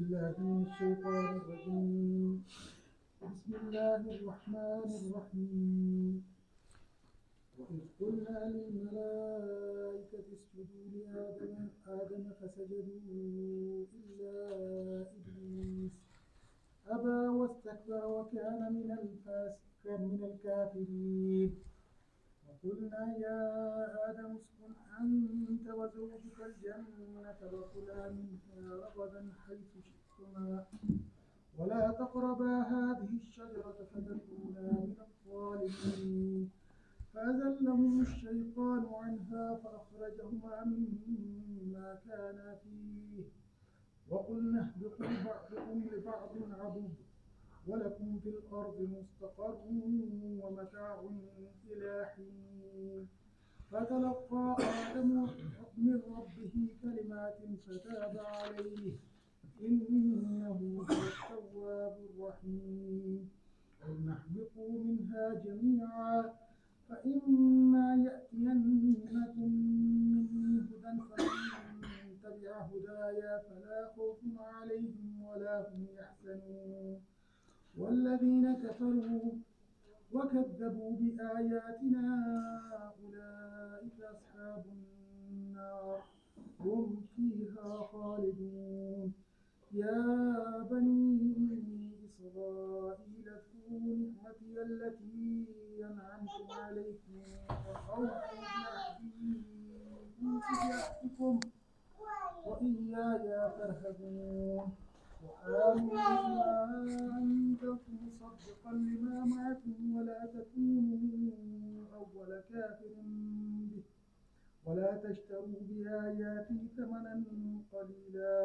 بالله من الشيطان الرجيم. بسم الله الرحمن الرحيم. وإذ قلنا للملائكة اسجدوا لآدم فسجدوا إلا إبليس أبى واستكبر وكان من الكافرين. وقلنا يا آدم اسكن أنت وزوجك الجنة وكلا منها رغدا حيث شئتما ولا تقربا هذه الشجرة فتكونا من الظالمين. فأزلهم الشيطان عنها فأخرجهما مما كانا فيه وقلنا اهبطوا بعضكم لبعض عدو ولكم في الأرض مستقر ومتاع إلى حين. فتلقى آدم من ربه كلمات فتاب عليه إنه هو التواب الرحيم. قلنا اهبطوا منها جميعا فإما يأتينكم مني هدى فمن تبع هدايا فلا خوف عليهم ولا هم يحزنون. والذين كفروا وكذبوا بآياتنا أولئك أصحاب النار هم فيها خالدون. يا بني إسرائيل اذكروا نعمتي التي أنعمت عليكم وأوفوا بعهدي أوف بعهدكم وإياي فارهبون. وآمنوا بما أنزلت مصدقا لما معكم ولا تكونوا أول كافر به ولا تشتروا بآياتي ثمنا قليلا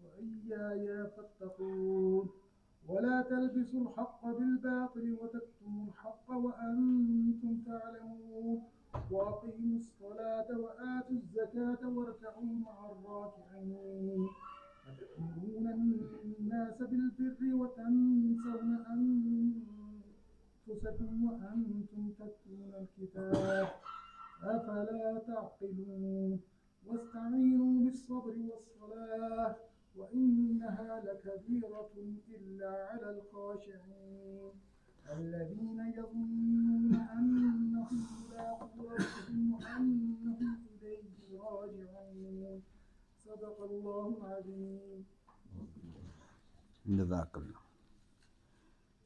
وإياي فاتقون. ولا تلبسوا الحق بالباطل وتكتموا الحق وأنتم تعلمون. وأقيموا الصلاة وآتوا الزكاة واركعوا مع الراكعين. أتأمرون الناس بالبر وتنسون أنفسكم وأنتم تتلون الكتاب أفلا تعقلون. واستعينوا بالصبر والصلاة وإنها لكبيرة إلا على الخاشعين الذين يظنون أنهم ملاقو ربهم وأنهم إليه راجعون. صدق الله العظيم. جزاک اللہ.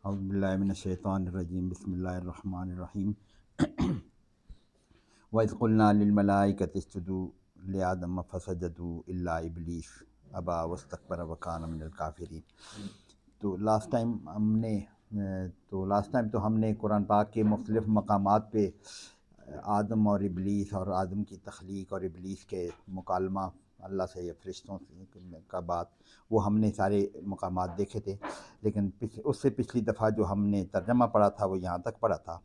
اعوذ باللہ من الشیطان الرجیم. بسم اللہ الرحمن الرحیم. وَإِذْ قُلْنَا لِلْمَلَائِكَةِ اسْجُدُوا لِآدَمَ فَسَجَدُوا إِلَّا إِبْلِيسَ أَبَى وَاسْتَكْبَرَ وَكَانَ مِنَ الْكَافِرِينَ. تو لاسٹ ٹائم تو ہم نے قرآن پاک کے مختلف مقامات پہ آدم اور ابلیس اور آدم کی تخلیق اور ابلیس کے مکالمہ اللہ سے یا فرشتوں کا بات، وہ ہم نے سارے مقامات دیکھے تھے. لیکن اس سے پچھلی دفعہ جو ہم نے ترجمہ پڑھا تھا وہ یہاں تک پڑھا تھا،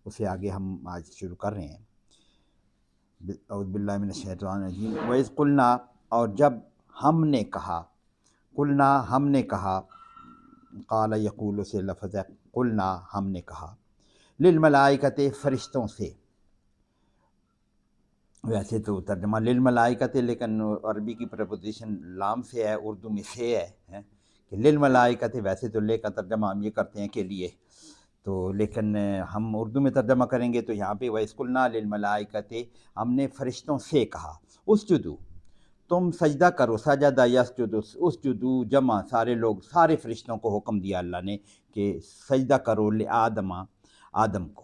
اسے آگے ہم آج شروع کر رہے ہیں. اعوذ باللہ من الشیطان الرجیم. وَإِذْ قُلْنَا، اور جب ہم نے کہا، قلنا ہم نے کہا، قال یقول سے لفظ ہے، قلنا ہم نے کہا، للملائکۃ فرشتوں سے. ویسے تو ترجمہ للملائکۃ، لیکن عربی کی پریپوزیشن لام سے ہے، اردو میں سے ہے کہ للملائکۃ. ویسے تو لے کا ترجمہ ہم یہ کرتے ہیں کہ لیے، تو لیکن ہم اردو میں ترجمہ کریں گے تو یہاں پہ وَإِذْ قُلْنَا لِلْمَلَائِكَةِ، ہم نے فرشتوں سے کہا، اسجدو، تم سجدہ کرو. سجدہ یسجد، اسجدو جمع سارے لوگ، سارے فرشتوں کو حکم دیا اللہ نے کہ سجدہ کرو لآدم، آدم کو.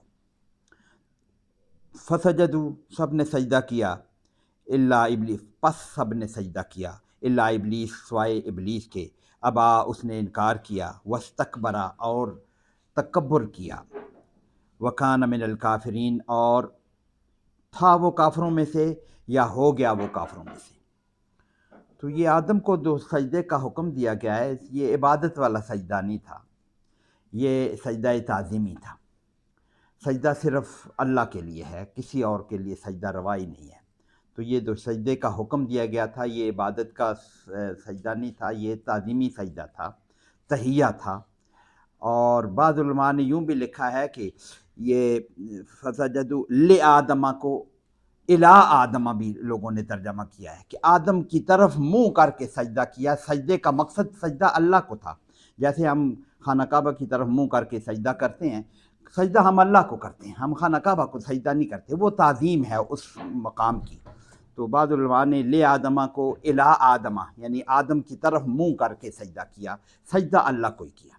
فسجدو، سب نے سجدہ کیا، الا ابلیس، پس سب نے سجدہ کیا، الا ابلیس، سوائے ابلیس کے. ابا، اس نے انکار کیا، واستکبرا، اور تکبر کیا، وکان من الکافرین، اور تھا وہ کافروں میں سے یا ہو گیا وہ کافروں میں سے. تو یہ آدم کو جو سجدے کا حکم دیا گیا ہے، یہ عبادت والا سجدہ نہیں تھا، یہ سجدہ تعظیمی تھا. سجدہ صرف اللہ کے لیے ہے، کسی اور کے لیے سجدہ روا ہی نہیں ہے. تو یہ جو سجدے کا حکم دیا گیا تھا، یہ عبادت کا سجدہ نہیں تھا، یہ تعظیمی سجدہ تھا، تحیہ تھا. اور بعض علماء نے یوں بھی لکھا ہے کہ یہ فسجدوا لآدم کو الا آدم بھی لوگوں نے ترجمہ کیا ہے کہ آدم کی طرف منہ کر کے سجدہ کیا. سجدے کا مقصد سجدہ اللہ کو تھا. جیسے ہم خانہ کعبہ کی طرف منہ کر کے سجدہ کرتے ہیں، سجدہ ہم اللہ کو کرتے ہیں، ہم خانہ کعبہ کو سجدہ نہیں کرتے، وہ تعظیم ہے اس مقام کی. تو بعض علماء نے لے آدمہ کو الا آدمہ یعنی آدم کی طرف منہ کر کے سجدہ کیا، سجدہ اللہ کو ہی کیا.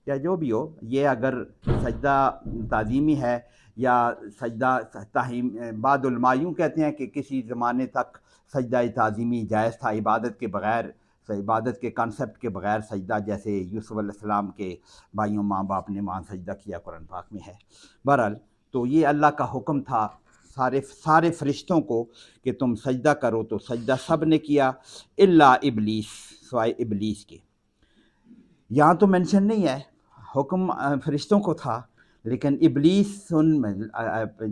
یا جو بھی ہو، یہ اگر سجدہ تعظیمی ہے یا سجدہ تحیم، بعض علماء یوں کہتے ہیں کہ کسی زمانے تک سجدہ تعظیمی جائز تھا، عبادت کے بغیر، عبادت کے کانسیپٹ کے بغیر سجدہ، جیسے یوسف علیہ السلام کے بھائیوں ماں باپ نے وہاں سجدہ کیا، قرآن پاک میں ہے. بہرحال تو یہ اللہ کا حکم تھا سارے فرشتوں کو کہ تم سجدہ کرو، تو سجدہ سب نے کیا الا ابلیس، سوائے ابلیس کے. یہاں تو مینشن نہیں ہے، حکم فرشتوں کو تھا، لیکن ابلیس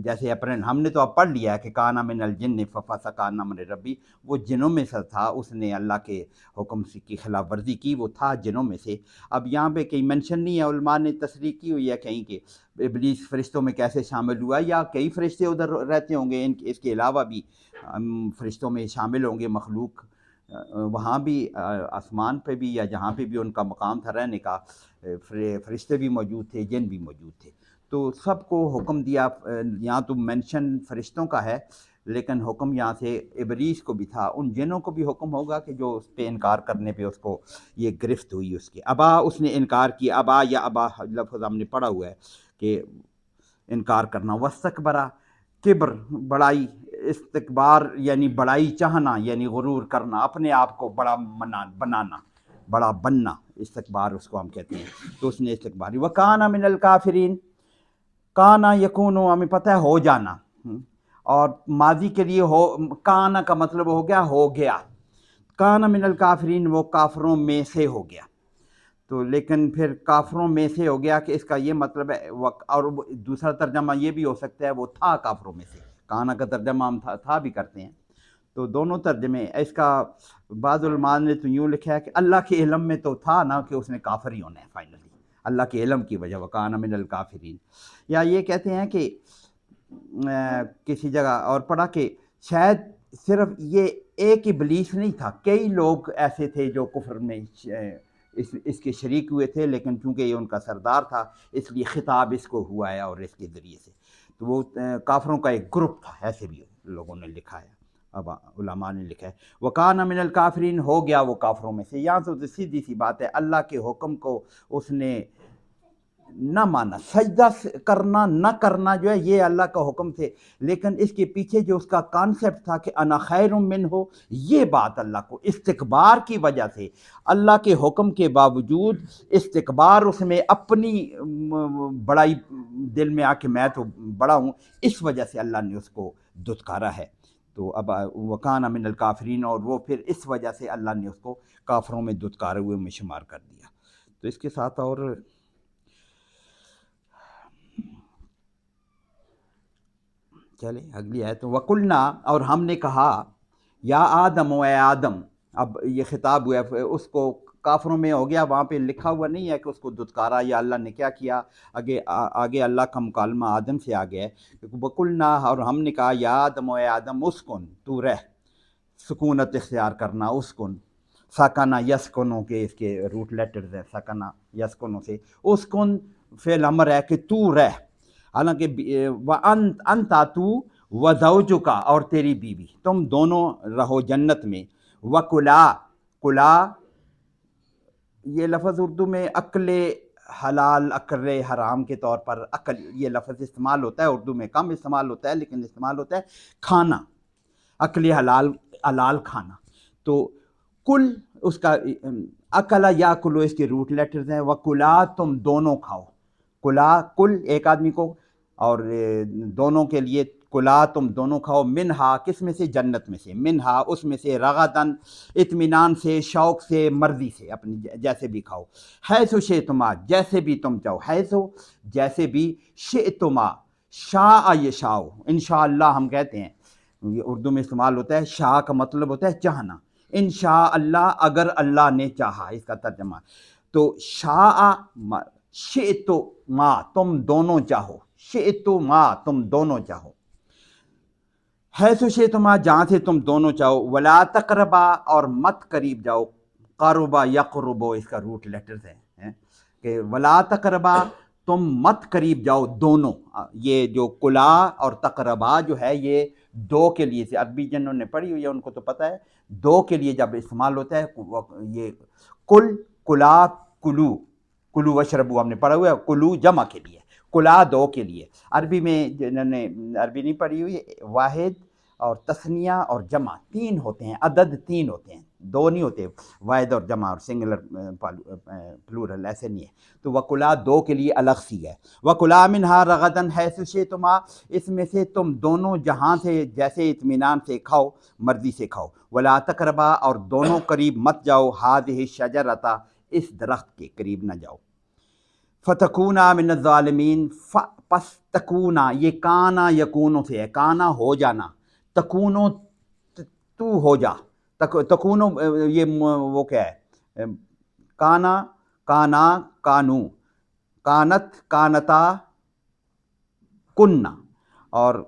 جیسے اپرن ہم نے تو اب پڑھ لیا ہے کہ کانا من الجن ففسق عن امر ربی، وہ جنوں میں سے تھا، اس نے اللہ کے حکم کی خلاف ورزی کی، وہ تھا جنوں میں سے. اب یہاں پہ کہیں مینشن نہیں ہے، علماء نے تصریح کی ہوئی ہے کہیں کہ ابلیس فرشتوں میں کیسے شامل ہوا، یا کئی فرشتے ادھر رہتے ہوں گے، اس کے علاوہ بھی فرشتوں میں شامل ہوں گے مخلوق، وہاں بھی آسمان پہ بھی یا جہاں پہ بھی ان کا مقام تھا رہنے کا، فرشتے بھی موجود تھے، جن بھی موجود تھے. تو سب کو حکم دیا. یہاں تو مینشن فرشتوں کا ہے، لیکن حکم یہاں سے ابلیس کو بھی تھا. ان جنوں کو بھی حکم ہوگا کہ جو اس پہ انکار کرنے پہ اس کو یہ گرفت ہوئی اس کی. ابا، اس نے انکار کیا. ابا یا ابا لفظ ہم نے پڑھا ہوا ہے کہ انکار کرنا. واستکبرا، کبر، بڑائی، استکبار یعنی بڑائی چاہنا، یعنی غرور کرنا، اپنے آپ کو بڑا بنانا، بڑا بننا، استکبار اس کو ہم کہتے ہیں. تو اس نے استکبار. وکان من الکافرین، کانا یکونو ہمیں پتہ ہے ہو جانا، اور ماضی کے لیے ہو، کانا کا مطلب ہو گیا ہو گیا. کانا من الکافرین، وہ کافروں میں سے ہو گیا. تو لیکن پھر کافروں میں سے ہو گیا کہ اس کا یہ مطلب ہے، اور دوسرا ترجمہ یہ بھی ہو سکتا ہے وہ تھا کافروں میں سے. کانا کا ترجمہ ہم تھا بھی کرتے ہیں. تو دونوں ترجمے اس کا. بعض علماء نے تو یوں لکھا ہے کہ اللہ کے علم میں تو تھا نا کہ اس نے کافر ہی ہونا ہے فائنلی، اللہ کے علم کی وجہ. وکان من الکافرین. یا یہ کہتے ہیں کہ کسی جگہ اور پڑھا کہ شاید صرف یہ ایک ابلیس نہیں تھا، کئی لوگ ایسے تھے جو کفر میں اس کے شریک ہوئے تھے، لیکن چونکہ یہ ان کا سردار تھا اس لیے خطاب اس کو ہوا ہے اور اس کے ذریعے سے. تو وہ کافروں کا ایک گروپ تھا، ایسے بھی لوگوں نے لکھا ہے، اب علماء نے لکھا ہے. وَكَانَ مِنَ الْكَافِرِينَ، ہو گیا وہ کافروں میں سے. یہاں تو سیدھی سی بات ہے، اللہ کے حکم کو اس نے نہ مانا. سجدہ کرنا نہ کرنا جو ہے یہ اللہ کا حکم تھے، لیکن اس کے پیچھے جو اس کا کانسیپٹ تھا کہ انا خیر منہ، یہ بات اللہ کو استکبار کی وجہ سے، اللہ کے حکم کے باوجود استکبار اس میں اپنی بڑائی دل میں آ کے میں تو بڑا ہوں، اس وجہ سے اللہ نے اس کو دھتکارا ہے. تو اب وکان من الکافرین، اور وہ پھر اس وجہ سے اللہ نے اس کو کافروں میں دھتکارے ہوئے میں شمار کر دیا. تو اس کے ساتھ اور چلے اگلی آیت. وَقُلْنَا، اور ہم نے کہا، یا آدم، اے آدم. اب یہ خطاب ہوا ہے اس کو، کافروں میں ہو گیا، وہاں پہ لکھا ہوا نہیں ہے کہ اس کو دھتکارا یا اللہ نے کیا کیا. آگے اللہ کا مکالمہ آدم سے آ گیا ہے. وَقُلْنَا، اور ہم نے کہا، یا آدم، اے آدم، اسکن، تو رہ، سکونت اختیار کرنا. اسکن، سکنا یسکنوں کے اس کے روٹ لیٹرز ہیں، سکنا یسکنوں سے. اسکن فعل امر ہے کہ تو رہ. حالانکہ انت، تو، وزوجک، اور تیری بیوی، تم دونوں رہو جنت میں. وکلا، کلا یہ لفظ اردو میں عقل حلال عقل حرام کے طور پر عقل، یہ لفظ استعمال ہوتا ہے اردو میں، کم استعمال ہوتا ہے لیکن استعمال ہوتا ہے کھانا، عقل حلال، حلال کھانا. تو کل اس کا اکلا یا کلو اس کے روٹ لیٹرز ہیں. وکلا، تم دونوں کھاؤ. کلا کل ایک آدمی کو، اور دونوں کے لیے کلا، تم دونوں کھاؤ. منہا، کس میں سے؟ جنت میں سے. منہا، اس میں سے. رغدن، اطمینان سے، شوق سے، مرضی سے، اپنی جیسے بھی کھاؤ. حیث شئتما، جیسے بھی تم چاہو. حیث، جیسے بھی. شئتما، شاء یشاء، انشاءاللہ ہم کہتے ہیں، یہ اردو میں استعمال ہوتا ہے. شاء کا مطلب ہوتا ہے چاہنا. انشاء اللہ، اگر اللہ نے چاہا، اس کا ترجمہ. تو شاء، شئتما، تم دونوں چاہو. شئتما، تم دونوں چاہو. حیث شئتما جہاں سے تم دونوں چاہو، ولا تقربا اور مت قریب جاؤ، قربا یقربو اس کا روٹ لیٹرز ہیں کہ ولا تقربا تم مت قریب جاؤ دونوں. یہ جو کلا اور تقربا جو ہے یہ دو کے لیے سے، عربی جنہوں نے پڑھی ہوئی ہے ان کو تو پتہ ہے دو کے لیے جب استعمال ہوتا ہے. یہ کل، کلا، کلو، کلو وشربو ہم نے پڑھا ہوا ہے، کلو جمع کے لیے، کلا دو کے لیے. عربی میں جنہوں نے عربی نہیں پڑھی ہوئی، واحد اور تثنیہ اور جمع تین ہوتے ہیں، عدد تین ہوتے ہیں، دو نہیں ہوتے، واحد اور جمع اور سنگولر پلورل ایسے نہیں ہے. تو وکلا دو کے لیے الگ سی ہے. وکلا منہا رغدن حیث شئتما اس میں سے تم دونوں جہاں سے جیسے اطمینان سے کھاؤ، مرضی سے کھاؤ. ولا تقربا اور دونوں قریب مت جاؤ، ہذہ الشجرۃ اس درخت کے قریب نہ جاؤ. فتکونا من الظالمین پس تکونا یہ کانا یکونو سے ہے، کانا ہو جانا، تکونو تو ہو جا، تکونو یہ وہ کیا ہے، کانا، کانا، کانو، کانت، کانتا، کننا اور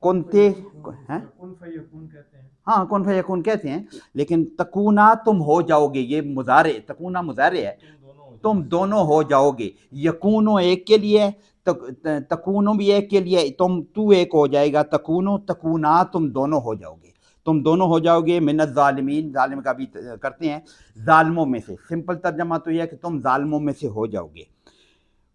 کنتے ہیں، کن فیکون کہتے ہیں. ہاں کن فیکون کہتے ہیں، لیکن تکونا تم ہو جاؤ گے، یہ مضارع، تکونا مضارع ہے، تم دونوں ہو جاؤ گے. یکونو ایک کے لیے، تکونو بھی ایک کے لیے، تم تو ایک ہو جائے گا، تکونو، تکونا تم دونوں ہو جاؤ گے، تم دونوں ہو جاؤ گے. من الظالمین ظالم کا بھی کرتے ہیں، ظالموں میں سے. سمپل ترجمہ تو یہ ہے کہ تم ظالموں میں سے ہو جاؤ گے.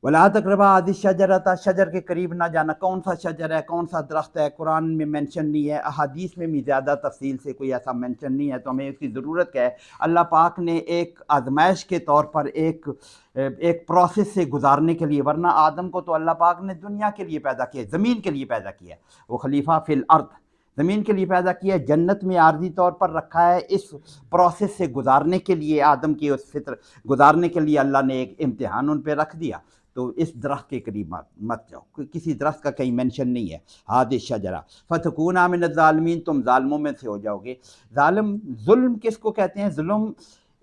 ولا تقربا هذه الشجرۃ شجر کے قریب نہ جانا. کون سا شجر ہے، کون سا درخت ہے، قرآن میں مینشن نہیں ہے، احادیث میں بھی زیادہ تفصیل سے کوئی ایسا مینشن نہیں ہے، تو ہمیں اس کی ضرورت کیا ہے. اللہ پاک نے ایک آزمائش کے طور پر ایک پروسیس سے گزارنے کے لیے، ورنہ آدم کو تو اللہ پاک نے دنیا کے لیے پیدا کیا، زمین کے لیے پیدا کیا، وہ خلیفہ فی الارض زمین کے لیے پیدا کیا. جنت میں عارضی طور پر رکھا ہے، اس پروسیس سے گزارنے کے لیے، آدم کی اس فطر گزارنے کے لیے اللہ نے ایک امتحان ان پہ رکھ دیا. تو اس درخت کے قریب مت جاؤ، کسی درخت کا کہیں مینشن نہیں ہے. ہذہ الشجرہ فتکونا من الظالمین تم ظالموں میں سے ہو جاؤ گے. ظالم، ظلم کس کو کہتے ہیں؟ ظلم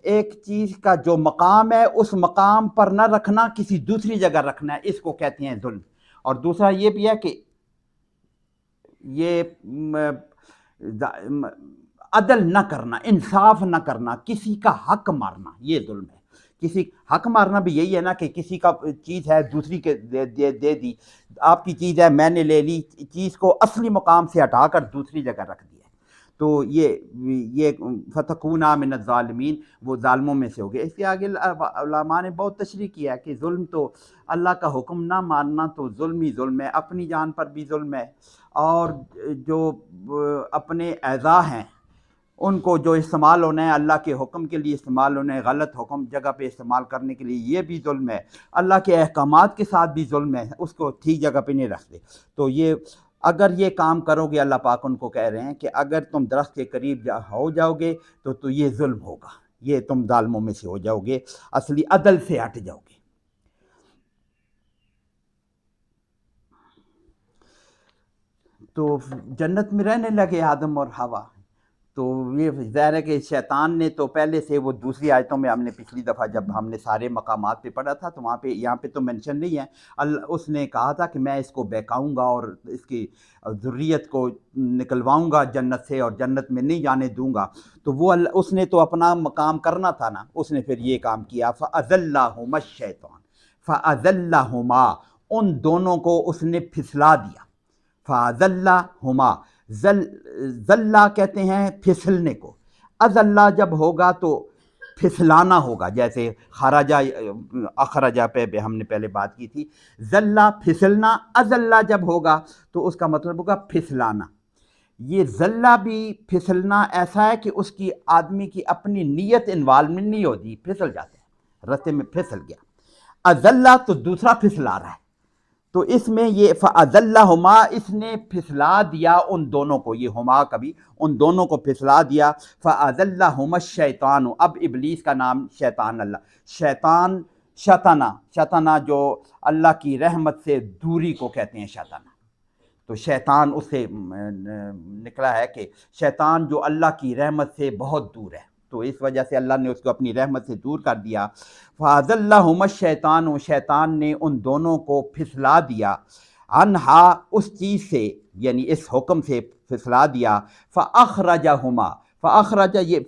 ایک چیز کا جو مقام ہے اس مقام پر نہ رکھنا، کسی دوسری جگہ رکھنا ہے، اس کو کہتے ہیں ظلم. اور دوسرا یہ بھی ہے کہ یہ عدل نہ کرنا، انصاف نہ کرنا، کسی کا حق مارنا، یہ ظلم ہے. کسی حق مارنا بھی یہی ہے نا کہ کسی کا چیز ہے دوسری کے دے دی، آپ کی چیز ہے میں نے لے لی، چیز کو اصلی مقام سے ہٹا کر دوسری جگہ رکھ دیا. تو یہ فتکونا من الظالمین وہ ظالموں میں سے ہو گئے. اس کے آگے علماء نے بہت تشریح کیا ہے کہ ظلم تو اللہ کا حکم نہ ماننا تو ظلم ہی ظلم ہے، اپنی جان پر بھی ظلم ہے، اور جو اپنے اعضاء ہیں ان کو جو استعمال ہونا ہے اللہ کے حکم کے لیے استعمال ہونا ہے، غلط حکم جگہ پہ استعمال کرنے کے لیے، یہ بھی ظلم ہے. اللہ کے احکامات کے ساتھ بھی ظلم ہے، اس کو ٹھیک جگہ پہ نہیں رکھتے. تو یہ اگر یہ کام کرو گے، اللہ پاک ان کو کہہ رہے ہیں کہ اگر تم درخت کے قریب ہو جاؤ گے تو یہ ظلم ہوگا، یہ تم ظالموں میں سے ہو جاؤ گے، اصلی عدل سے ہٹ جاؤ گے. تو جنت میں رہنے لگے آدم اور حوا. تو یہ ظاہر ہے کہ شیطان نے تو پہلے سے، وہ دوسری آیتوں میں ہم نے پچھلی دفعہ جب ہم نے سارے مقامات پہ پڑھا تھا تو وہاں پہ، یہاں پہ تو مینشن نہیں ہے، اس نے کہا تھا کہ میں اس کو بہکاؤں گا اور اس کی ذریت کو نکلواؤں گا جنت سے اور جنت میں نہیں جانے دوں گا. تو وہ اس نے تو اپنا مقام کرنا تھا نا، اس نے پھر یہ کام کیا. فَأَذَلَّهُمَا الشَّيْطَانُ فَأَذَلَّهُمَا ان دونوں کو اس نے پھسلا دیا. فَأَذَلَّهُمَا ذلہ کہتے ہیں پھسلنے کو، اذلہ جب ہوگا تو پھسلانا ہوگا، جیسے خرجہ اخرجہ پہ ہم نے پہلے بات کی تھی. ذلہ پھسلنا، اذلہ جب ہوگا تو اس کا مطلب ہوگا پھسلانا. یہ ذلہ بھی پھسلنا ایسا ہے کہ اس کی آدمی کی اپنی نیت انوالومنٹ نہیں ہوتی، پھسل جاتے ہیں، رستے میں پھسل گیا. اذلہ تو دوسرا پھسلا رہا ہے. تو اس میں یہ فَأَذَلَّهُمَا اس نے پھسلا دیا ان دونوں کو، یہ ہما کبھی ان دونوں کو پھسلا دیا. فَأَذَلَّهُمَا الشَّيْطَانُ اب ابلیس کا نام شیطان، اللہ شیطان شطنا جو اللہ کی رحمت سے دوری کو کہتے ہیں شطنا. تو شیطان اس سے نکلا ہے کہ شیطان جو اللہ کی رحمت سے بہت دور ہے، تو اس وجہ سے اللہ نے اس کو اپنی رحمت سے دور کر دیا. فَأَذَلَّهُمَا الشَّيْطَانُ شیطان نے ان دونوں کو پھسلا دیا. عنہا اس چیز سے یعنی اس حکم سے پھسلا دیا، فاخرجہما فاخرج یہ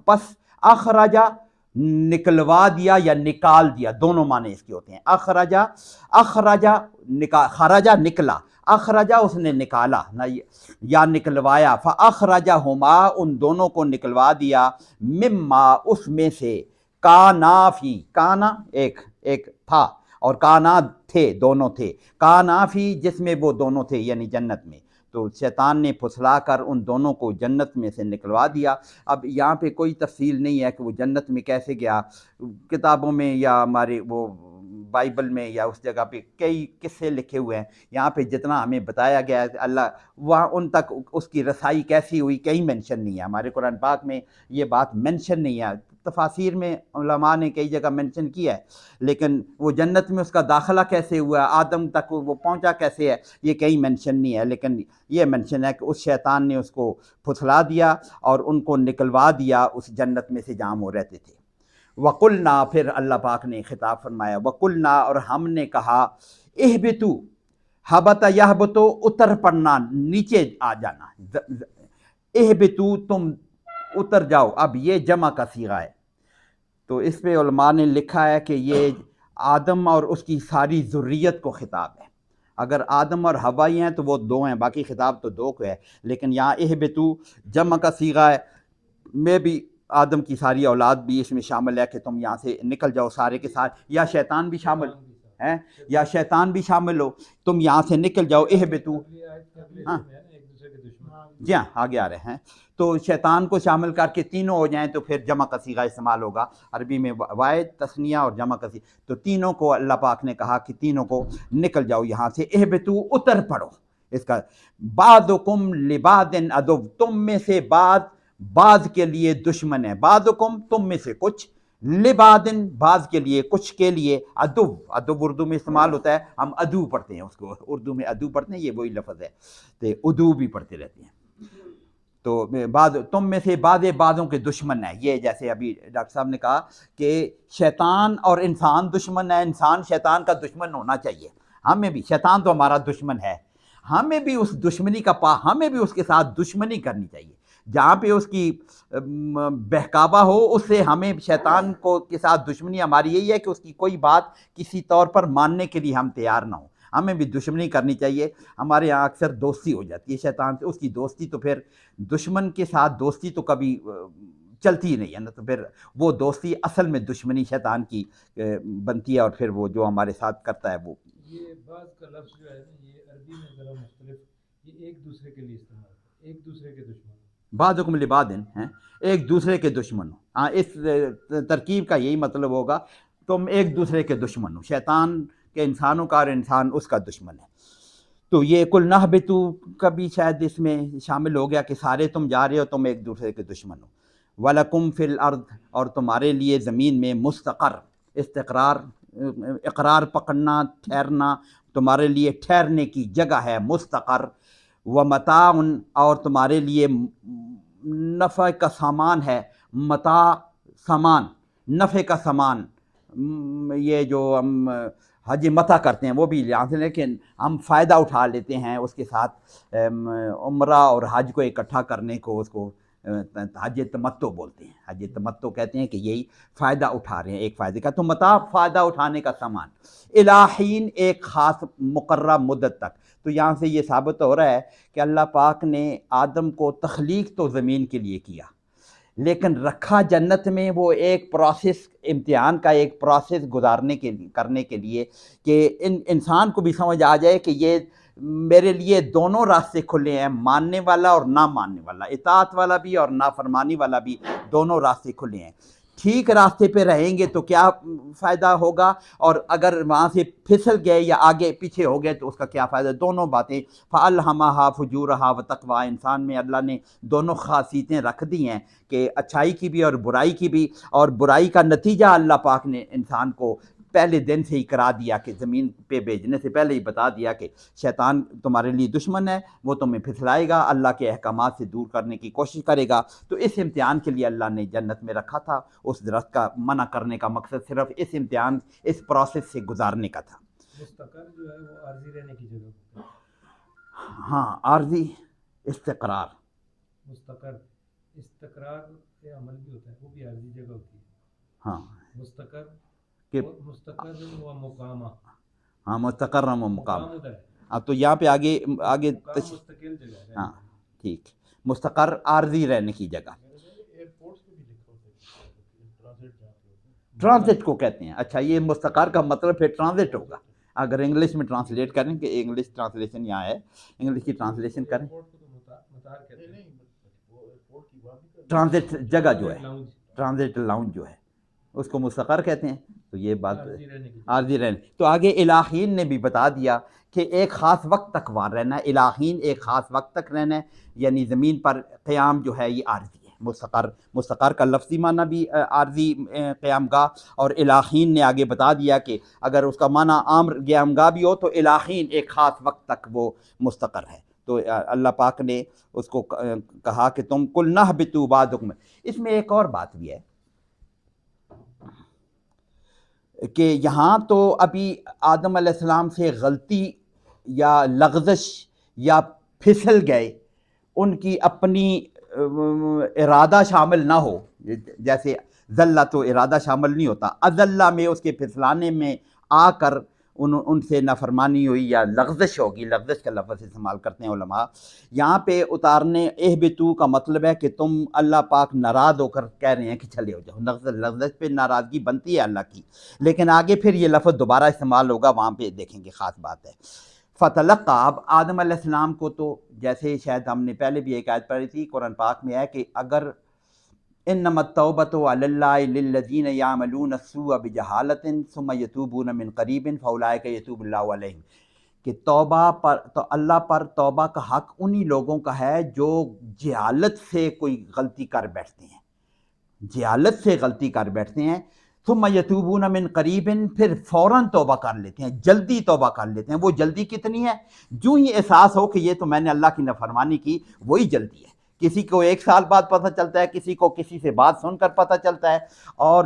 پس اخرجہ نکلوا دیا یا نکال دیا، دونوں معنی اس کے ہوتے ہیں۔ اخرجہ خرجہ نکلا، اخرجہ اس نے نکالا نہ یا نکلوایا، فاخرجہما ان دونوں کو نکلوا دیا، مما اس میں سے، کانا فی کانا ایک تھا اور کانا تھے دونوں تھے، کانا فی جس میں وہ دونوں تھے یعنی جنت میں، تو شیطان نے پھسلا کر ان دونوں کو جنت میں سے نکلوا دیا۔ اب یہاں پہ کوئی تفصیل نہیں ہے کہ وہ جنت میں کیسے گیا، کتابوں میں یا ہمارے وہ بائبل میں یا اس جگہ پہ کئی قصے لکھے ہوئے ہیں، یہاں پہ جتنا ہمیں بتایا گیا ہے اللہ وہاں ان تک اس کی رسائی کیسی ہوئی کہیں مینشن نہیں ہے، ہمارے قرآن پاک میں یہ بات مینشن نہیں ہے، تفاسیر میں علماء نے کئی جگہ مینشن کیا ہے، لیکن وہ جنت میں اس کا داخلہ کیسے ہوا، آدم تک وہ پہنچا کیسے ہے، یہ کہیں مینشن نہیں ہے، لیکن یہ مینشن ہے کہ اس شیطان نے اس کو پھسلا دیا اور ان کو نکلوا دیا اس جنت میں سے جہاں وہ رہتے تھے۔ وَقُلْنَا پھر اللہ پاک نے خطاب فرمایا، وَقُلْنَا اور ہم نے کہا، اہبتو حبت یہبتو اتر پڑنا نیچے آ جانا، اہبتو تم اتر جاؤ، اب یہ جمع کا صیغہ ہے، تو اس پہ علماء نے لکھا ہے کہ یہ آدم اور اس کی ساری ذریت کو خطاب ہے، اگر آدم اور حوا ہی ہیں تو وہ دو ہیں، باقی خطاب تو دو کو ہے، لیکن یہاں اہبتو جمع کا صیغہ ہے، میں بھی آدم کی ساری اولاد بھی اس میں شامل ہے کہ تم یہاں سے نکل جاؤ سارے کے ساتھ، یا شیطان بھی شامل ہے، یا شیطان بھی شامل ہو، تم یہاں سے نکل جاؤ، اہبتو ہاں جی ہاں آگے آ رہے ہیں، تو شیطان کو شامل کر کے تینوں ہو جائیں تو پھر جمع کا صیغہ استعمال ہوگا، عربی میں واحد تثنیہ اور جمع کا صیغہ، تو تینوں کو اللہ پاک نے کہا کہ تینوں کو نکل جاؤ یہاں سے، اہبتو اتر پڑو، اس کا بعضکم لبعض عدو، تم میں سے بعض کے لیے دشمن ہے، بعضکم تم میں سے کچھ، لبعض بعض کے لیے کچھ کے لیے، عدو اردو میں استعمال ہوتا ہے، ہم عدو پڑھتے ہیں اس کو، اردو میں عدو پڑھتے ہیں، یہ وہی لفظ ہے، تو عدو بھی پڑھتے رہتے ہیں، تو بعض تم میں سے بعضوں کے دشمن ہیں، یہ جیسے ابھی ڈاکٹر صاحب نے کہا کہ شیطان اور انسان دشمن ہے، انسان شیطان کا دشمن ہونا چاہیے، ہمیں بھی شیطان تو ہمارا دشمن ہے، ہمیں بھی اس دشمنی کا ہمیں بھی اس کے ساتھ دشمنی کرنی چاہیے، جہاں پہ اس کی بہکاوا ہو اس سے ہمیں شیطان کو کے ساتھ دشمنی ہماری یہی ہے کہ اس کی کوئی بات کسی طور پر ماننے کے لیے ہم تیار نہ ہوں، ہمیں بھی دشمنی کرنی چاہیے، ہمارے یہاں اکثر دوستی ہو جاتی ہے شیطان سے، اس کی دوستی تو پھر دشمن کے ساتھ دوستی تو کبھی چلتی ہی نہیں ہے نا، تو پھر وہ دوستی اصل میں دشمنی شیطان کی بنتی ہے، اور پھر وہ جو ہمارے ساتھ کرتا ہے وہ یہ بعض کا لفظ جو ہے نا یہ عربی میں ذرا مختلف، یہ ایک دوسرے کے لیے استعمال ہوتا ہے، ایک دوسرے کے دشمن، بعضکم لبعض ہیں، ایک دوسرے کے دشمن ہو، ہاں اس ترکیب کا یہی مطلب ہوگا، تم ایک دوسرے کے دشمن ہو، شیطان کے انسانوں کا اور انسان اس کا دشمن ہے، تو یہ کل نہبتو کبھی شاید اس میں شامل ہو گیا کہ سارے تم جا رہے ہو، تم ایک دوسرے کے دشمن ہو، وَلَكُمْ فِي الْأَرْضِ اور تمہارے لیے زمین میں مستقر، استقرار اقرار پکڑنا ٹھہرنا، تمہارے لیے ٹھہرنے کی جگہ ہے مستقر، ومتاع اور تمہارے لیے نفع کا سامان ہے، متاع سامان، نفع کا سامان، یہ جو ہم حج متع کرتے ہیں وہ بھی یہاں سے، لیکن ہم فائدہ اٹھا لیتے ہیں اس کے ساتھ عمرہ اور حج کو اکٹھا کرنے کو، اس کو حج تمتع بولتے ہیں، حج تمتع کہتے ہیں کہ یہی فائدہ اٹھا رہے ہیں ایک فائدے کا، تو متاع فائدہ اٹھانے کا سامان، الہین ایک خاص مقررہ مدت تک، تو یہاں سے یہ ثابت ہو رہا ہے کہ اللہ پاک نے آدم کو تخلیق تو زمین کے لیے کیا، لیکن رکھا جنت میں وہ ایک پروسیس، امتحان کا ایک پروسیس گزارنے کے لیے کرنے کے لیے کہ انسان کو بھی سمجھ آ جائے کہ یہ میرے لیے دونوں راستے کھلے ہیں، ماننے والا اور نہ ماننے والا، اطاعت والا بھی اور نافرمانی والا بھی، دونوں راستے کھلے ہیں، ٹھیک راستے پہ رہیں گے تو کیا فائدہ ہوگا، اور اگر وہاں سے پھسل گئے یا آگے پیچھے ہو گئے تو اس کا کیا فائدہ، دونوں باتیں، فَأَلْهَمَهَا فُجُورَهَا وَتَقْوَىٰ، انسان میں اللہ نے دونوں خاصیتیں رکھ دی ہیں کہ اچھائی کی بھی اور برائی کی بھی، اور برائی کا نتیجہ اللہ پاک نے انسان کو پہلے دن سے ہی کرا دیا کہ زمین پہ بھیجنے سے پہلے ہی بتا دیا کہ شیطان تمہارے لیے دشمن ہے، وہ تمہیں پھسلائے گا، اللہ کے احکامات سے دور کرنے کی کوشش کرے گا، تو اس امتحان کے لیے اللہ نے جنت میں رکھا تھا، اس درخت کا منع کرنے کا مقصد صرف اس امتحان اس پروسیس سے گزارنے کا تھا۔ مستقر جو ہے وہ عارضی رہنے کی جگہ ہوتا ہے. ہاں عارضی استقرار. مستقر استقرار عمل بھی ہوتا ہے، وہ بھی عارضی جگہ ہوتی ہے. ہاں مستقر کہ اور مستقر و مقامہ. ہاں مستقر و مقام. مقام ادھر ہے، اب تو یہاں پہ آگے مقام مستقل جگہ ہے. ہاں ٹھیک. مستقر عارضی رہنے کی جگہ. ٹرانزٹ کو کہتے ہیں. اچھا یہ مستقر کا مطلب پھر ٹرانزٹ ہوگا. اگر انگلش میں ٹرانسلیٹ کریں کہ انگلش ٹرانسلیشن یہاں ہے، انگلش کی ٹرانسلیشن کریں مطار کہتے ہیں. ٹرانزٹ جگہ جو ہے، لاؤنج ٹرانزٹ لاؤنج جو ہے اس کو مستقر کہتے ہیں. تو یہ بات عارضی رہنے کی جگہ. عارضی رہنے. تو آگے الہین نے بھی بتا دیا کہ ایک خاص وقت تک وہاں رہنا ہے. الہین ایک خاص وقت تک رہنا ہے، یعنی زمین پر قیام جو ہے یہ عارضی ہے. مستقر کا لفظی معنی بھی عارضی قیام گاہ، اور الہین نے آگے بتا دیا کہ اگر اس کا معنی عام قیام گاہ بھی ہو تو الہین ایک خاص وقت تک وہ مستقر ہے. تو اللہ پاک نے اس کو کہا کہ تم کل نہبطوا بعضکم. اس میں ایک اور بات بھی ہے کہ یہاں تو ابھی آدم علیہ السلام سے غلطی یا لغزش یا پھسل گئے، ان کی اپنی ارادہ شامل نہ ہو. جیسے ذلہ تو ارادہ شامل نہیں ہوتا، اذلہ میں اس کے پھسلانے میں آ کر ان سے نافرمانی ہوئی یا لغزش ہوگی. لغزش کا لفظ استعمال کرتے ہیں علماء. یہاں پہ اتارنے اہبطوا کا مطلب ہے کہ تم اللہ پاک ناراض ہو کر کہہ رہے ہیں کہ چلے ہو جاؤ. لغزش پہ ناراضگی بنتی ہے اللہ کی، لیکن آگے پھر یہ لفظ دوبارہ استعمال ہوگا، وہاں پہ دیکھیں گے خاص بات ہے. فتلقى، اب آدم علیہ السلام کو تو جیسے شاید ہم نے پہلے بھی ایک آیت پڑھی تھی قرآن پاک میں ہے کہ اگر انما التوبۃ علی اللہ للذین یعملون السوء بجہالۃ ثم یتوبون من قریب فاولئک یتوب اللہ علیہم، کہ توبہ پر تو اللہ پر توبہ کا حق انہی لوگوں کا ہے جو جہالت سے کوئی غلطی کر بیٹھتے ہیں، جہالت سے غلطی کر بیٹھتے ہیں. ثم یتوبون من قریب، پھر فوراً توبہ کر لیتے ہیں، جلدی توبہ کر لیتے ہیں. وہ جلدی کتنی ہے؟ جو ہی احساس ہو کہ یہ تو میں نے اللہ کی نافرمانی کی، وہی جلدی ہے. کسی کو 1 سال بعد پتہ چلتا ہے، کسی کو کسی سے بات سن کر پتہ چلتا ہے، اور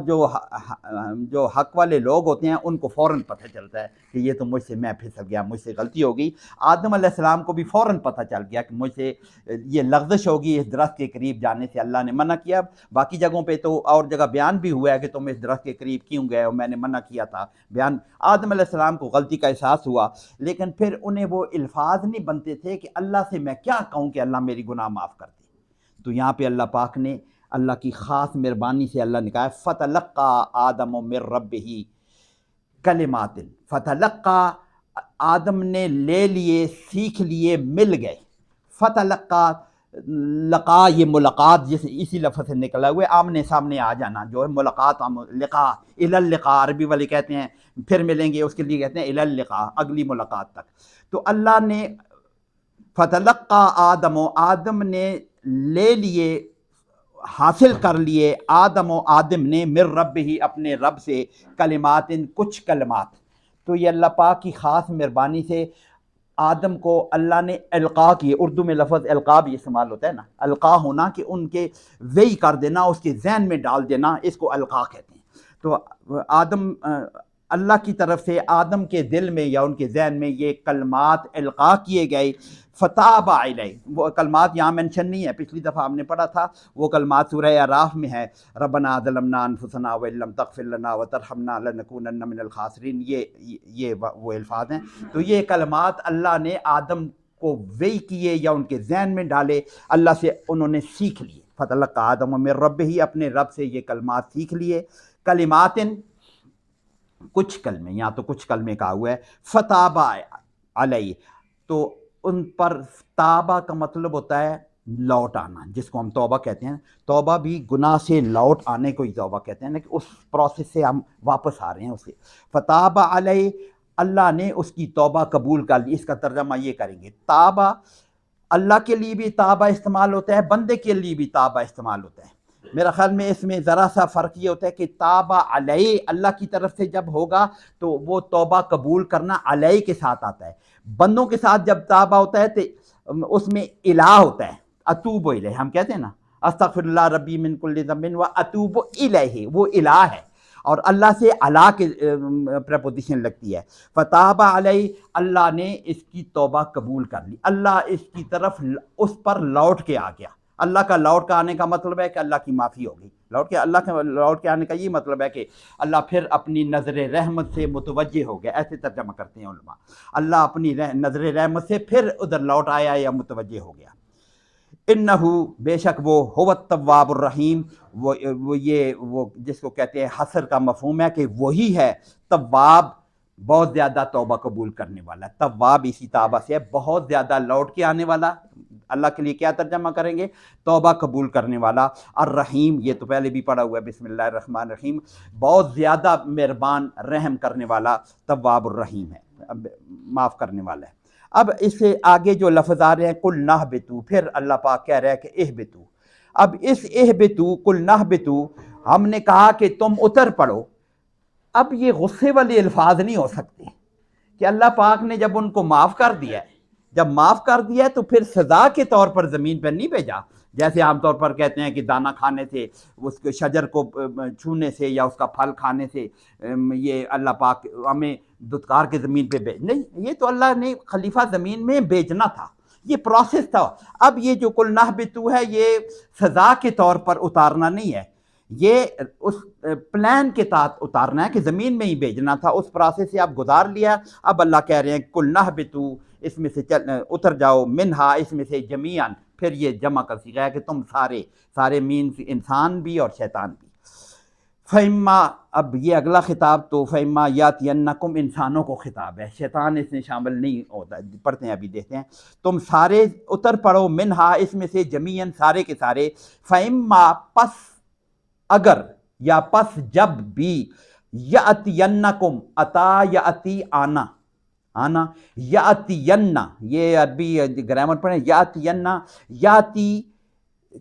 جو حق والے لوگ ہوتے ہیں ان کو فوراً پتہ چلتا ہے کہ یہ تو مجھ سے میں پھسل گیا، مجھ سے غلطی ہو گئی. آدم علیہ السلام کو بھی فوراً پتہ چل گیا کہ مجھ سے یہ لغزش ہوگی، اس درخت کے قریب جانے سے اللہ نے منع کیا. باقی جگہوں پہ تو اور جگہ بیان بھی ہوا ہے کہ تم اس درخت کے قریب کیوں گئے اور میں نے منع کیا تھا. بیان آدم علیہ السلام کو غلطی کا احساس ہوا، لیکن پھر انہیں وہ الفاظ نہیں بنتے تھے کہ اللہ سے میں کیا کہوں کہ اللہ میری گناہ معاف کر دے. تو یہاں پہ اللہ پاک نے اللہ کی خاص مہربانی سے اللہ نے کہا فتلقى آدم من ربہ کلمات. فتلقى، آدم نے لے لیے، سیکھ لیے، مل گئے. فتلقى، لقا یہ ملاقات جیسے اسی لفظ سے نکلا ہوئے آمنے سامنے آ جانا جو ہے ملاقات. لقاء الی اللقاء عربی والے کہتے ہیں پھر ملیں گے، اس کے لیے کہتے ہیں الی اللقاء، اگلی ملاقات تک. تو اللہ نے فتلقى آدم نے لے لیے، حاصل کر لیے، آدم نے من رب ہی، اپنے رب سے، کلمات، کچھ کلمات. تو یہ اللہ پاک کی خاص مہربانی سے آدم کو اللہ نے القاء کیے. اردو میں لفظ القاء بھی استعمال ہوتا ہے نا، القاء ہونا کہ ان کے وہی کر دینا، اس کے ذہن میں ڈال دینا، اس کو القاء کہتے ہیں. تو آدم اللہ کی طرف سے آدم کے دل میں یا ان کے ذہن میں یہ کلمات القاء کیے گئے. فتاب علیہ، وہ کلمات یہاں مینشن نہیں ہے، پچھلی دفعہ ہم نے پڑھا تھا وہ کلمات سورہ اعراف میں ہے. ربنا ظلمنا انفسنا وان لم تغفر لنا وترحمنا لنکونن من الخاسرین، یہ وہ الفاظ ہیں. تو یہ کلمات اللہ نے آدم کو وحی کیے یا ان کے ذہن میں ڈالے، اللہ سے انہوں نے سیکھ لیے. فتلقى آدم من رب ہی، اپنے رب سے یہ کلمات سیکھ لیے. کلمات، کچھ کلمے، یہاں تو کچھ کلمے کہا ہوا ہے. فتاب علیہ، تو ان پر تابہ کا مطلب ہوتا ہے لوٹ آنا، جس کو ہم توبہ کہتے ہیں. توبہ بھی گناہ سے لوٹ آنے کو ہی توبہ کہتے ہیں، کہ اس پروسیس سے ہم واپس آ رہے ہیں اسے. فتاب علیہ، اللہ نے اس کی توبہ قبول کر لی. اس کا ترجمہ یہ کریں گے، تابہ اللہ کے لیے بھی تابہ استعمال ہوتا ہے، بندے کے لیے بھی تابہ استعمال ہوتا ہے. میرا خیال میں اس میں ذرا سا فرق یہ ہوتا ہے کہ تابہ علیہ اللہ کی طرف سے جب ہوگا تو وہ توبہ قبول کرنا علیہ کے ساتھ آتا ہے. بندوں کے ساتھ جب تابہ ہوتا ہے تو اس میں الہ ہوتا ہے، اتوب الیہ، ہم کہتے ہیں نا استغفر اللہ ربی من کل ذنب و اتوب الیہ، وہ الہ ہے. اور اللہ سے علا کے پریپوزیشن لگتی ہے. فتاب علیہ، اللہ نے اس کی توبہ قبول کر لی، اللہ اس کی طرف اس پر لوٹ کے آ گیا. اللہ کا لوٹ کے آنے کا مطلب ہے کہ اللہ کی معافی ہو گئی. لوٹ کے آنے کا یہ مطلب ہے کہ اللہ پھر اپنی نظر رحمت سے متوجہ ہو گیا، ایسے ترجمہ کرتے ہیں علماء. اللہ اپنی نظر رحمت سے پھر ادھر لوٹ آیا یا متوجہ ہو گیا. انہو، بے شک وہ، هو التواب الرحیم، وہ جس کو کہتے ہیں حصر کا مفہوم ہے کہ وہی ہے تواب، بہت زیادہ توبہ قبول کرنے والا. تواب اسی تابہ سے ہے، بہت زیادہ لوٹ کے آنے والا. اللہ کے لیے کیا ترجمہ کریں گے؟ توبہ قبول کرنے والا. الرحیم، یہ تو پہلے بھی پڑھا ہوا ہے، بسم اللہ الرحمن الرحیم، بہت زیادہ مہربان رحم کرنے والا تواب الرحیم ہے، معاف کرنے والا ہے. اب اس سے آگے جو لفظ آ رہے ہیں قل نہبتو، پھر اللہ پاک کہہ رہا ہے کہ اہبتو. اب اس اہبتو، قل نہبتو، ہم نے کہا کہ تم اتر پڑو. اب یہ غصے والے الفاظ نہیں ہو سکتے کہ اللہ پاک نے جب ان کو معاف کر دیا ہے، جب معاف کر دیا ہے تو پھر سزا کے طور پر زمین پر نہیں بھیجا. جیسے عام طور پر کہتے ہیں کہ دانہ کھانے سے، اس کے شجر کو چھونے سے یا اس کا پھل کھانے سے یہ اللہ پاک ہمیں دھتکار کے زمین پہ بھیج. نہیں، یہ تو اللہ نے خلیفہ زمین میں بھیجنا تھا، یہ پروسیس تھا. اب یہ جو قل نہبتو ہے، یہ سزا کے طور پر اتارنا نہیں ہے، یہ اس پلان کے تحت اتارنا ہے کہ زمین میں ہی بھیجنا تھا. اس پروسیس سے آپ گزار لیا. اب اللہ کہہ رہے ہیں قل نہبتو، اس میں سے اتر جاؤ، منہا، اس میں سے جمیعاً، پھر یہ جمع کا صیغہ ہے کہ تم سارے مینس انسان بھی اور شیطان بھی. فیما، اب یہ اگلا خطاب تو فیما یاتینکم، انسانوں کو خطاب ہے، شیطان اس میں شامل نہیں ہوتا. پڑھتے ہیں، ابھی دیکھتے ہیں. تم سارے اتر پڑو، منہا، اس میں سے جمیعاً، سارے کے سارے. فیما، پس اگر، یا پس جب بھی، یاتینکم، عطا یاتی، آنا، یاتین، یہ عربی گرامر پڑھیں، یاتی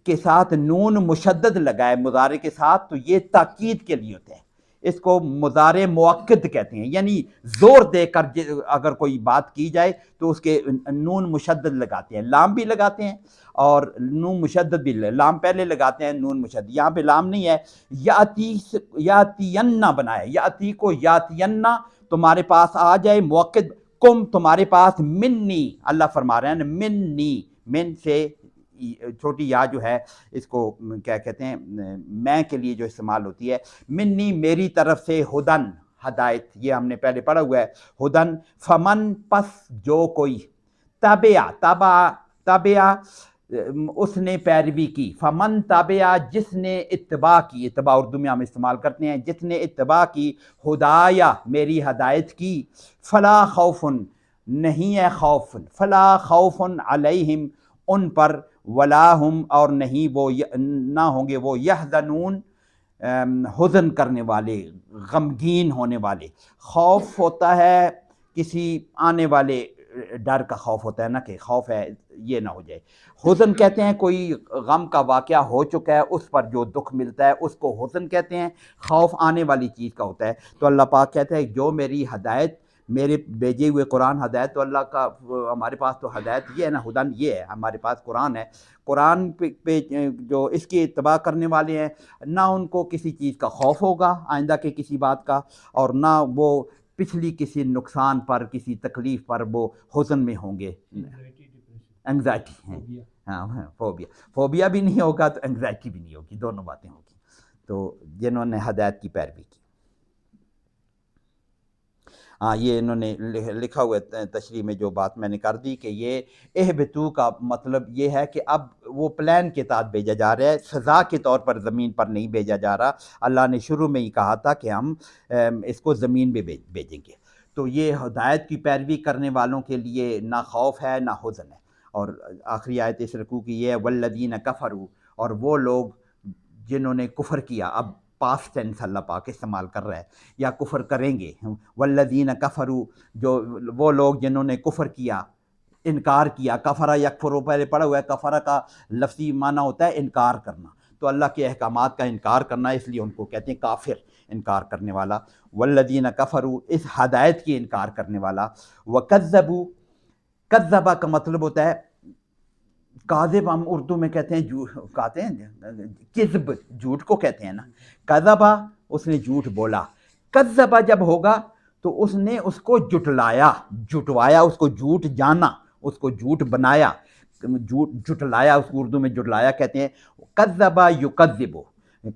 کے ساتھ نون مشدد لگائے مضارع کے ساتھ تو یہ تاکید کے لیے ہوتا ہے. اس کو مضارع مؤکد کہتے ہیں، یعنی زور دے کر اگر کوئی بات کی جائے تو اس کے نون مشدد لگاتے ہیں، لام بھی لگاتے ہیں اور نون مشدد بھی، لام پہلے لگاتے ہیں، نون مشدد. یہاں پہ لام نہیں ہے. یاتین بنایا، یاتی کو یاتین، تمہارے پاس آ جائے، مؤکد، کم، تمہارے پاس، منی، اللہ فرما رہے ہیں منی، من سے چھوٹی یا جو ہے اس کو کیا کہتے ہیں، میں کے لیے جو استعمال ہوتی ہے، منی، میری طرف سے، ہدن، ہدایت، یہ ہم نے پہلے پڑھا ہوا ہے، ہدن. فمن، پس جو کوئی، تابع اس نے پیروی کی، فمن تابع، جس نے اتباع کی، اتباع اردو میں ہم استعمال کرتے ہیں، جس نے اتباع کی، ہدایہ، میری ہدایت کی، فلا خوف، نہیں ہے خوف، فلا خوف علیہم، ان پر، ولا ہم، اور نہیں وہ، نہ ہوں گے وہ، یحزنون، حزن کرنے والے، غمگین ہونے والے. خوف ہوتا ہے کسی آنے والے ڈر کا خوف ہوتا ہے نا، کہ خوف ہے یہ نہ ہو جائے. حزن کہتے ہیں کوئی غم کا واقعہ ہو چکا ہے اس پر جو دکھ ملتا ہے اس کو حزن کہتے ہیں. خوف آنے والی چیز کا ہوتا ہے. تو اللہ پاک کہتا ہے جو میری ہدایت، میرے بھیجے ہوئے قرآن، ہدایت تو اللہ کا، ہمارے پاس تو ہدایت یہ ہے نا، ہدن یہ ہے، ہمارے پاس قرآن ہے. قرآن پہ جو اس کی اتباع کرنے والے ہیں، نہ ان کو کسی چیز کا خوف ہوگا آئندہ کے کسی بات کا، اور نہ وہ پچھلی کسی نقصان پر، کسی تکلیف پر وہ حزن میں ہوں گے. انگزائٹی ہے، ہاں، فوبیا بھی نہیں ہوگا تو انگزائٹی بھی نہیں ہوگی، دونوں باتیں ہوگی. تو جنہوں نے ہدایت کی پیروی کی، ہاں، یہ انہوں نے لکھا ہوا ہے تشریح میں جو بات میں نے کر دی کہ یہ اہبتو کا مطلب یہ ہے کہ اب وہ پلان کے تحت بھیجا جا رہا ہے، سزا کے طور پر زمین پر نہیں بھیجا جا رہا. اللہ نے شروع میں ہی کہا تھا کہ ہم اس کو زمین میں بھیجیں گے. تو یہ ہدایت کی پیروی کرنے والوں کے لیے نہ خوف ہے نہ حزن ہے. اور آخری آیت اس رکوع کی یہ ہے، والذین کفروا، اور وہ لوگ جنہوں نے کفر کیا. اب پاسٹ ٹینس اللہ پاک استعمال کر رہا ہے، یا کفر کریں گے. والذین کفروا، جو وہ لوگ جنہوں نے کفر کیا، انکار کیا. کفر یکفر پہلے پڑھا ہوا ہے، کفر کا لفظی معنی ہوتا ہے انکار کرنا. تو اللہ کے احکامات کا انکار کرنا، اس لیے ان کو کہتے ہیں کافر، انکار کرنے والا. والذین کفروا، اس ہدایت کی انکار کرنے والا. وکذبوا، کذبہ کا مطلب ہوتا ہے کاذب، ہم اردو میں کہتے ہیں کہتے ہیں کذب، جھوٹ کو کہتے ہیں نا. کذبہ اس نے جھوٹ بولا. کذبہ جب ہوگا تو اس نے اس کو جٹلایا، جٹوایا، اس کو جھوٹ جانا، اس کو جھوٹ بنایا، جٹلایا، اس کو اردو میں جٹلایا کہتے ہیں. کذبہ یکذبو،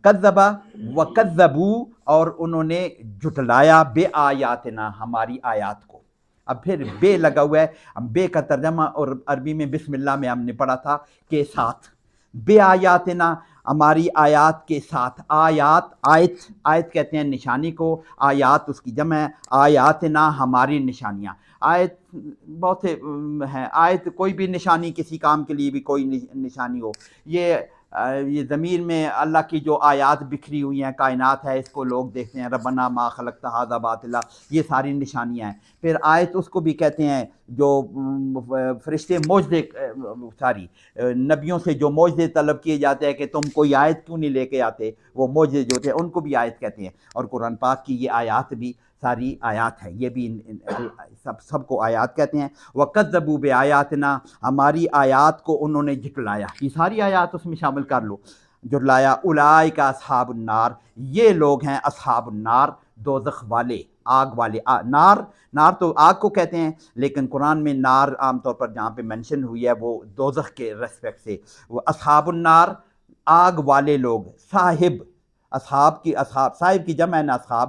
کذبہ وکذبوا، اور انہوں نے جٹلایا بے آیاتنا، ہماری آیات کو. اب پھر بے لگا ہوا ہے. بے کا ترجمہ اور عربی میں بسم اللہ میں ہم نے پڑھا تھا کے ساتھ. بے آیاتنا، ہماری آیات کے ساتھ. آیات، آیت، آیت کہتے ہیں نشانی کو، آیات اس کی جمع ہے. آیاتنا، ہماری نشانیاں. آیت بہت سے ہیں. آیت کوئی بھی نشانی، کسی کام کے لیے بھی کوئی نشانی ہو. یہ زمین میں اللہ کی جو آیات بکھری ہوئی ہیں، کائنات ہے، اس کو لوگ دیکھتے ہیں. ربنا ما خلقت ھذا باطلا، یہ ساری نشانیاں ہیں. پھر آیت اس کو بھی کہتے ہیں جو فرشتے معجزے، ساری نبیوں سے جو معجزے طلب کیے جاتے ہیں کہ تم کوئی آیت کیوں نہیں لے کے آتے، وہ معجزے جو تھے ان کو بھی آیت کہتے ہیں. اور قرآن پاک کی یہ آیات بھی ساری آیات ہیں، یہ بھی سب کو آیات کہتے ہیں. وَكَذَّبُوا بِآيَاتِنَا، ہماری آیات کو انہوں نے جھٹلایا. یہ ساری آیات اس میں شامل کر لو. جھٹلایا. اولئک اصحاب النار، یہ لوگ ہیں اصحاب النار، دوزخ والے، آگ والے. نار تو آگ کو کہتے ہیں، لیکن قرآن میں نار عام طور پر جہاں پہ مینشن ہوئی ہے وہ دوزخ کے ریسپیکٹ سے. وہ اصحاب النار، آگ والے لوگ. صاحب، اصحاب کی، اصحاب صاحب کی جمع ہے نا اصحاب.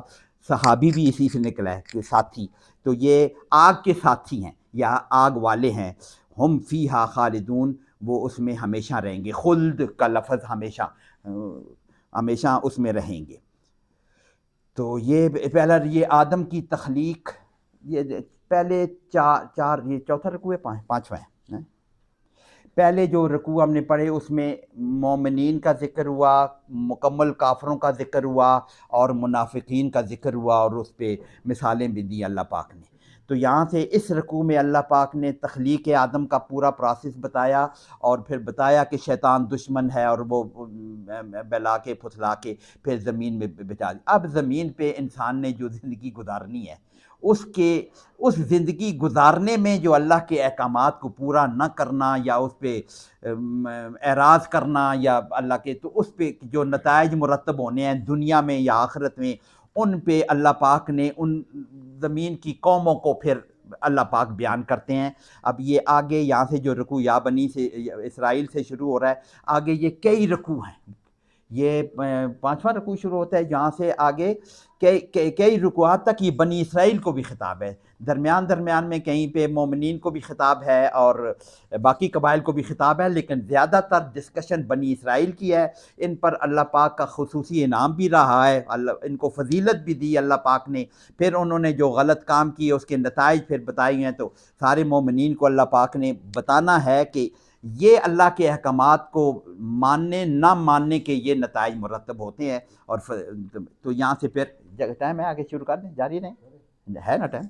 صحابی بھی اسی سے نکلا ہے کہ ساتھی. تو یہ آگ کے ساتھی ہیں یا آگ والے ہیں. ہم فیہا خالدون، وہ اس میں ہمیشہ رہیں گے. خلد کا لفظ ہمیشہ، ہمیشہ اس میں رہیں گے. تو یہ پہلا یہ آدم کی تخلیق، یہ پہلے چار یہ چوتھا رکوع ہے، پانچواں ہے. پہلے جو رکوع ہم نے پڑھے اس میں مومنین کا ذکر ہوا، مکمل کافروں کا ذکر ہوا، اور منافقین کا ذکر ہوا، اور اس پہ مثالیں بھی دی اللہ پاک نے. تو یہاں سے اس رکوع میں اللہ پاک نے تخلیق آدم کا پورا پروسیس بتایا، اور پھر بتایا کہ شیطان دشمن ہے اور وہ بلا کے پھسلا کے پھر زمین میں بچا دی. اب زمین پہ انسان نے جو زندگی گزارنی ہے، اس زندگی گزارنے میں جو اللہ کے احکامات کو پورا نہ کرنا یا اس پہ اعراض کرنا یا اللہ کے، تو اس پہ جو نتائج مرتب ہونے ہیں دنیا میں یا آخرت میں، ان پہ اللہ پاک نے ان زمین کی قوموں کو پھر اللہ پاک بیان کرتے ہیں. اب یہ آگے یہاں سے جو رکوع یا بنی سے اسرائیل سے شروع ہو رہا ہے، آگے یہ کئی رکوع ہیں. یہ پانچواں رکوع شروع ہوتا ہے، جہاں سے آگے کئی رکوعات تک یہ بنی اسرائیل کو بھی خطاب ہے. درمیان میں کہیں پہ مومنین کو بھی خطاب ہے اور باقی قبائل کو بھی خطاب ہے، لیکن زیادہ تر ڈسکشن بنی اسرائیل کی ہے. ان پر اللہ پاک کا خصوصی انعام بھی رہا ہے، ان کو فضیلت بھی دی اللہ پاک نے. پھر انہوں نے جو غلط کام کیے اس کے نتائج پھر بتائی ہیں. تو سارے مومنین کو اللہ پاک نے بتانا ہے کہ یہ اللہ کے احکامات کو ماننے نہ ماننے کے یہ نتائج مرتب ہوتے ہیں. اور تو یہاں سے پھر ٹائم ہے، آگے شروع کر دیں، جاری رہیں، ہے نا ٹائم.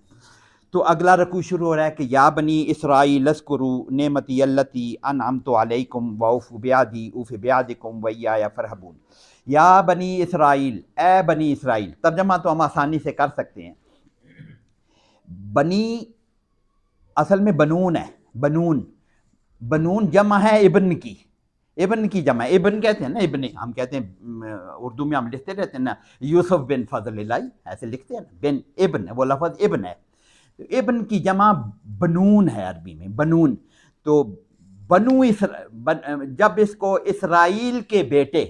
تو اگلا رکوع شروع ہو رہا ہے کہ یا بنی اسرائیل اذکروا نعمتی التی انعمت علیکم واوفوا بعہدی اوف بعہدکم وایایا فرحبون. یا بنی اسرائیل، اے بنی اسرائیل. ترجمہ تو ہم آسانی سے کر سکتے ہیں. بنی اصل میں بنون ہے. بنون جمع ہے ابن کی. ابن کی جمع ہے، ابن کہتے ہیں نا، ابن ہم کہتے ہیں اردو میں ہم لکھتے رہتے ہیں نا یوسف بن فضل اللہ، ایسے لکھتے ہیں نا. بن ابن، وہ لفظ ابن ہے. ابن کی جمع بنون ہے عربی میں، بنون. تو جب اس کو اسرائیل کے بیٹے،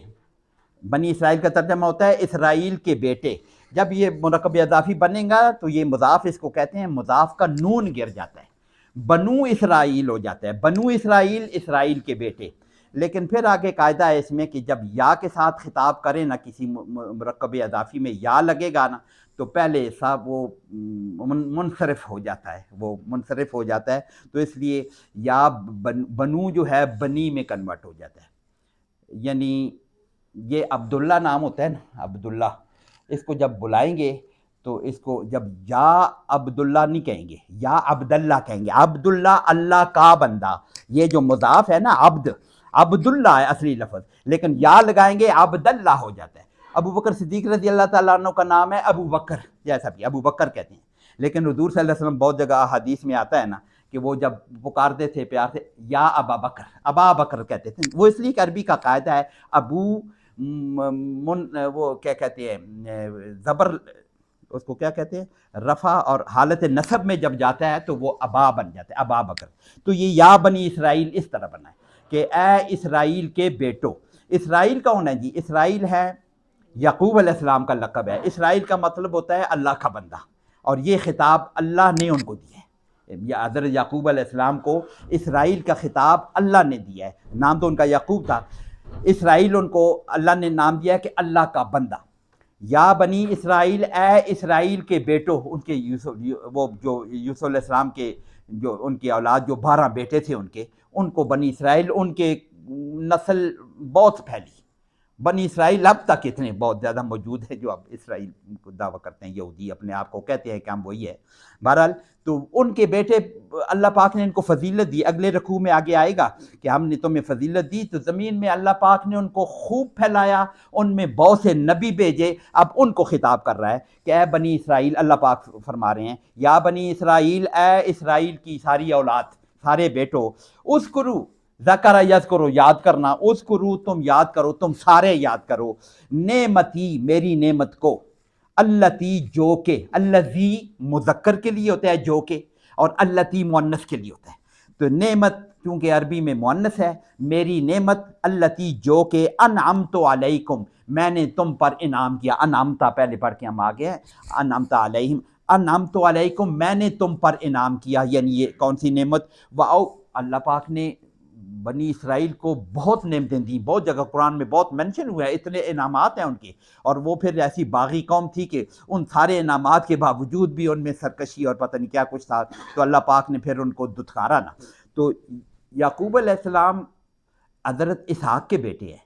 بنی اسرائیل کا ترجمہ ہوتا ہے اسرائیل کے بیٹے. جب یہ مرکب اضافی بنے گا تو یہ مضاف اس کو کہتے ہیں، مضاف کا نون گر جاتا ہے، بنو اسرائیل ہو جاتا ہے. بنو اسرائیل، اسرائیل کے بیٹے. لیکن پھر آگے قاعدہ ہے اس میں کہ جب یا کے ساتھ خطاب کریں نا، کسی مرکب اضافی میں یا لگے گا نا، تو پہلے صاحب وہ منصرف ہو جاتا ہے، وہ منصرف ہو جاتا ہے. تو اس لیے یا بنو جو ہے بنی میں کنورٹ ہو جاتا ہے. یعنی یہ عبداللہ نام ہوتا ہے نا، عبداللہ، اس کو جب بلائیں گے تو اس کو جب یا عبداللہ نہیں کہیں گے، یا عبداللہ کہیں گے. عبداللہ، اللہ کا بندہ. یہ جو مضاف ہے نا عبداللہ ہے اصلی لفظ، لیکن یا لگائیں گے عبداللہ ہو جاتا ہے. ابو بکر صدیق رضی اللہ تعالیٰ عنہ کا نام ہے ابو بکر، جیسا بھی ابو بکر کہتے ہیں. لیکن حضور صلی اللہ علیہ وسلم بہت جگہ حدیث میں آتا ہے نا کہ وہ جب پکارتے تھے پیار سے، یا ابا بکر، ابا بکر کہتے تھے. وہ اس لیے کہ عربی کا قاعدہ ہے ابو وہ کیا کہتے ہیں زبر، اس کو کیا کہتے ہیں رفع، اور حالت نصب میں جب جاتا ہے تو وہ ابا بن جاتا ہے، ابا بکر. تو یہ یا بنی اسرائیل اس طرح بنا ہے کہ اے اسرائیل کے بیٹو. اسرائیل کون ہے جی؟ اسرائیل ہے یعقوب علیہ السلام کا لقب ہے. اسرائیل کا مطلب ہوتا ہے اللہ کا بندہ، اور یہ خطاب اللہ نے ان کو دیا ہے. یا حضرت یعقوب علیہ السلام کو اسرائیل کا خطاب اللہ نے دیا ہے. نام تو ان کا یعقوب تھا، اسرائیل ان کو اللہ نے نام دیا ہے کہ اللہ کا بندہ. یا بنی اسرائیل، اے اسرائیل کے بیٹو. ان کے وہ جو یوسف علیہ السلام کے جو ان کی اولاد جو 12 بیٹے تھے ان کو بنی اسرائیل، ان کے نسل بہت پھیلی. بنی اسرائیل اب تک اتنے بہت زیادہ موجود ہیں جو اب اسرائیل کو دعویٰ کرتے ہیں. یہودی اپنے آپ کو کہتے ہیں کہ ہم وہی ہے. بہرحال تو ان کے بیٹے اللہ پاک نے ان کو فضیلت دی. اگلے رکوع میں آگے آئے گا کہ ہم نے تمہیں فضیلت دی. تو زمین میں اللہ پاک نے ان کو خوب پھیلایا، ان میں بہت سے نبی بھیجے. اب ان کو خطاب کر رہا ہے کہ اے بنی اسرائیل، اللہ پاک فرما رہے ہیں یا بنی اسرائیل، اے اسرائیل کی ساری اولاد، سارے بیٹو. اذکروا، ذکر یذکرو، یاد کرنا. اذکروا، تم یاد کرو، تم سارے یاد کرو. نعمتی، میری نعمت کو. اللتی، جو کہ. الذی مذکر کے لیے ہوتا ہے جو کہ، اور اللتی مؤنث کے لیے ہوتا ہے. تو نعمت کیونکہ عربی میں مؤنث ہے، میری نعمت اللتی جو کہ انعمت علیکم، میں نے تم پر انعام کیا. انعمتا پہلے پڑھ کے ہم آگے ہیں. انعمت علیہم، انعمت علیکم، میں نے تم پر انعام کیا. یعنی یہ کون سی نعمت؟ اللہ پاک نے بنی اسرائیل کو بہت نعمتیں دیں. بہت جگہ قرآن میں بہت منشن ہوا ہے، اتنے انعامات ہیں ان کے. اور وہ پھر ایسی باغی قوم تھی کہ ان سارے انعامات کے باوجود بھی ان میں سرکشی اور پتہ نہیں کیا کچھ تھا. تو اللہ پاک نے پھر ان کو دتکارا نا. تو یعقوب علیہ السلام حضرت اسحاق کے بیٹے ہیں،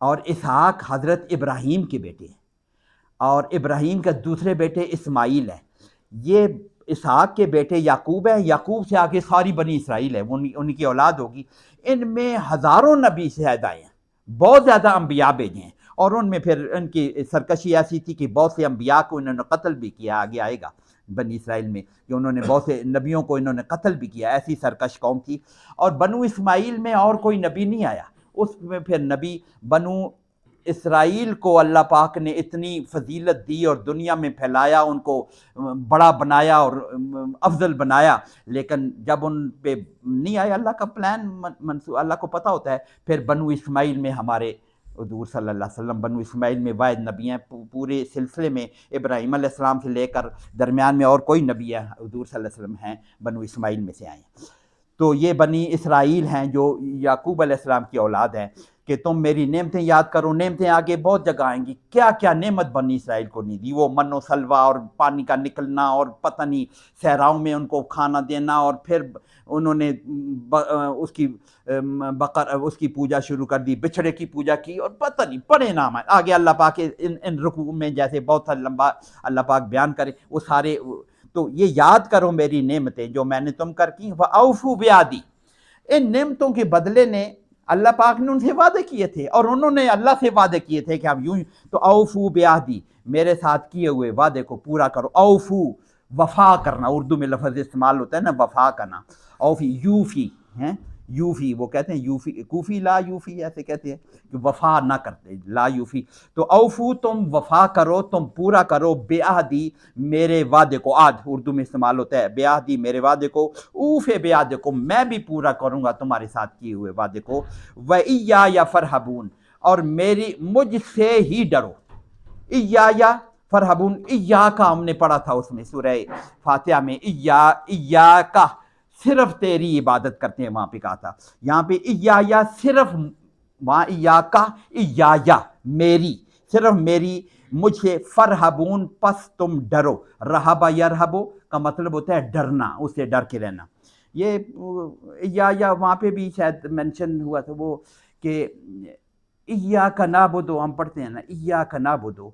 اور اسحاق حضرت ابراہیم کے بیٹے ہیں، اور ابراہیم کا دوسرے بیٹے اسماعیل ہیں. یہ اسحاق کے بیٹے یعقوب ہیں. یعقوب سے آگے ساری بنی اسرائیل ہے، ان کی اولاد ہوگی. ان میں ہزاروں نبی شاید آئے ہیں، بہت زیادہ انبیاء بھیجے ہیں. اور ان میں پھر ان کی سرکشی ایسی تھی کہ بہت سے انبیاء کو انہوں نے قتل بھی کیا. آگے آئے گا بنی اسرائیل میں کہ انہوں نے بہت سے نبیوں کو انہوں نے قتل بھی کیا. ایسی سرکش قوم تھی. اور بنو اسماعیل میں اور کوئی نبی نہیں آیا. اس میں پھر نبی بنو اسرائیل کو اللہ پاک نے اتنی فضیلت دی اور دنیا میں پھیلایا، ان کو بڑا بنایا اور افضل بنایا. لیکن جب ان پہ نہیں آیا اللہ کا پلان منصوبہ، اللہ کو پتہ ہوتا ہے. پھر بنو اسماعیل میں ہمارے حضور صلی اللہ علیہ وسلم بنو اسماعیل میں واحد نبی ہیں. پورے سلسلے میں ابراہیم علیہ السلام سے لے کر درمیان میں اور کوئی نبی ہے حضور صلی اللہ علیہ وسلم ہیں بنو اسماعیل میں سے آئے ہیں. تو یہ بنی اسرائیل ہیں جو یعقوب علیہ السلام کی اولاد ہیں کہ تم میری نعمتیں یاد کرو. نعمتیں آگے بہت جگہ آئیں گی. کیا کیا نعمت بنی اسرائیل کو نہیں دی. وہ من و سلوہ اور پانی کا نکلنا اور پتہ نہیں صحراؤں میں ان کو کھانا دینا، اور پھر انہوں نے اس کی پوجا شروع کر دی، بچھڑے کی پوجا کی، اور پتہ نہیں بڑے نام ہیں. آگے اللہ پاک ان رکوع میں جیسے بہت لمبا اللہ پاک بیان کرے وہ سارے. تو یہ یاد کرو میری نعمتیں جو میں نے تم کر کی. وَأَوْفُوا بِعَهْدِي، ان نعمتوں کے بدلے نے اللہ پاک نے ان سے وعدے کیے تھے، اور انہوں نے اللہ سے وعدے کیے تھے کہ ہم یوں. تو اوفو بعہدی، میرے ساتھ کیے ہوئے وعدے کو پورا کرو. اوفو، وفا کرنا. اردو میں لفظ استعمال ہوتا ہے نا وفا کرنا. اوفی، یوفی ہیں، یوفی وہ کہتے ہیں یوفی، کوفی لا یوفی ایسے کہتے ہیں کہ وفا نہ کرتے، لا یوفی. تو اوفو، تم وفا کرو، تم پورا کرو بعہدی، میرے وعدے کو. عہد اردو میں استعمال ہوتا ہے بعہدی، میرے وعدے کو. اوفے بعہدکم، میں بھی پورا کروں گا تمہارے ساتھ کیے ہوئے وعدے کو. وَإِيَّايَ فَارْهَبُونَ، اور مجھ سے ہی ڈرو. ایایا فرحبون، ایاکا ہم نے پڑھا تھا اس میں سورہ فاتحہ میں. ایاکا، صرف تیری عبادت کرتے ہیں وہاں پہ کہا تھا. یہاں پہ ایایا صرف، وہاں ایاکا، ایایا میری، صرف میری، مجھ سے. فرحبون، پس تم ڈرو. رہبا یرہبو کا مطلب ہوتا ہے ڈرنا، اس سے ڈر کے رہنا. یہ یا وہاں پہ بھی شاید مینشن ہوا تھا وہ کہ ایاک نعبدو ہم پڑھتے ہیں نا، ایاک نعبدو.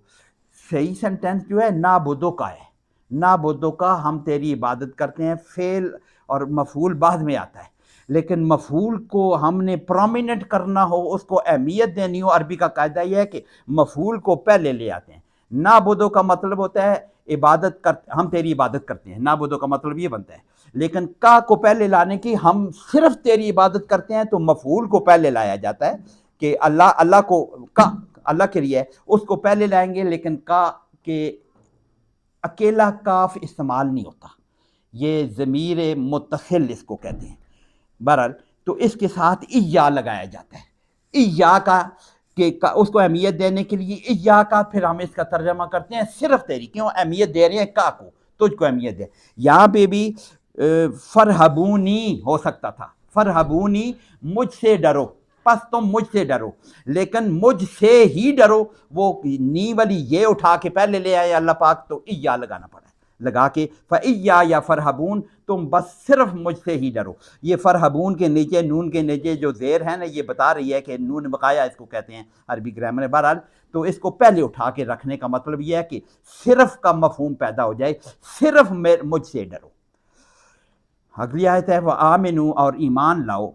صحیح سینٹینس جو ہے نعبدو کا ہے. نعبدو کا، ہم تیری عبادت کرتے ہیں. فعل اور مفعول بعد میں آتا ہے، لیکن مفعول کو ہم نے پرومیننٹ کرنا ہو، اس کو اہمیت دینی ہو، عربی کا قاعدہ یہ ہے کہ مفعول کو پہلے لے آتے ہیں. نعبدو کا مطلب ہوتا ہے عبادت کرتے، ہم تیری عبادت کرتے ہیں. نعبدو کا مطلب یہ بنتا ہے. لیکن کا کو پہلے لانے کی، ہم صرف تیری عبادت کرتے ہیں، تو مفعول کو پہلے لایا جاتا ہے کہ اللہ کو کا اللہ کے لیے اس کو پہلے لائیں گے، لیکن کا کہ اکیلا کاف استعمال نہیں ہوتا، یہ ضمیر متصل اس کو کہتے ہیں۔ بہرحال تو اس کے ساتھ ایا لگایا جاتا ہے، ایا کا کہ اس کو اہمیت دینے کے لیے ایا کا، پھر ہم اس کا ترجمہ کرتے ہیں صرف تیری، کیوں اہمیت دے رہے ہیں کا کو، تجھ کو اہمیت دے۔ یہاں پہ بھی فرحبونی ہو سکتا تھا، فرحبونی مجھ سے ڈرو، پس تم مجھ سے ڈرو، لیکن مجھ سے ہی ڈرو، وہ نی والی یہ اٹھا کے پہلے لے آئے اللہ پاک، تو ایا لگانا پڑا لگا کے فَإِيَّا یا فرحبون، تم بس صرف مجھ سے ہی ڈرو۔ یہ فرحبون کے نیچے نون کے نیچے جو زیر ہے نا، یہ بتا رہی ہے کہ نون بقایا اس کو کہتے ہیں عربی گرامر میں۔ بہرحال تو اس کو پہلے اٹھا کے رکھنے کا مطلب یہ ہے کہ صرف کا مفہوم پیدا ہو جائے، صرف مجھ سے ڈرو۔ اگلی آیت ہے وَآمِنُوا، اور ایمان لاؤ،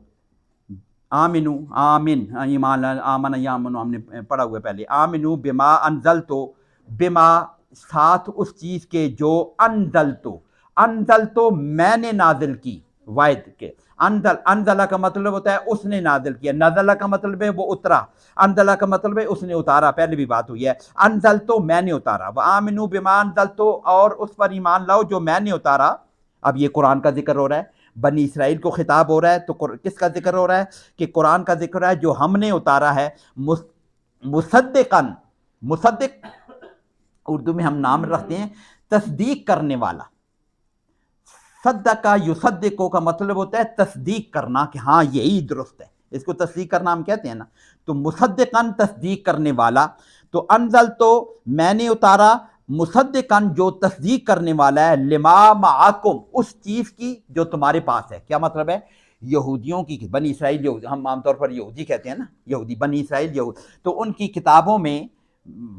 آمنو آمن ایمان، آمن یامن ہم نے پڑھا ہوا ہے پہلے، آمنو بما انزلتو، بما ساتھ اس چیز کے جو انزلتو میں نے نازل کی، واحد کے انزلہ کا مطلب ہوتا ہے اس نے نازل کیا، نزلہ کا مطلب ہے وہ اترا، انزلہ کا مطلب ہے اس نے اتارا، پہلے بھی بات ہوئی ہے، انزلتو میں نے اتارا، وآمنو بما انزلتو، اور اس پر ایمان لاؤ جو میں نے اتارا۔ اب یہ قرآن کا ذکر ہو رہا ہے، بنی اسرائیل کو خطاب ہو رہا ہے، تو کس کا ذکر ہو رہا ہے؟ کہ قرآن کا ذکر ہے جو ہم نے اتارا ہے، مصدقاً، مصدق اردو میں ہم نام رکھتے ہیں تصدیق کرنے والا، صدقہ یصدقو کا مطلب ہوتا ہے تصدیق کرنا کہ ہاں یہی درست ہے، اس کو تصدیق کرنا ہم کہتے ہیں نا، تو مصدقاً تصدیق کرنے والا، تو انزل تو میں نے اتارا، مصدقاً جو تصدیق کرنے والا ہے، لما معکم اس چیز کی جو تمہارے پاس ہے۔ کیا مطلب ہے؟ یہودیوں کی، بنی اسرائیل یہودی، ہم عام طور پر یہودی کہتے ہیں نا، یہودی بنی اسرائیل یہود، تو ان کی کتابوں میں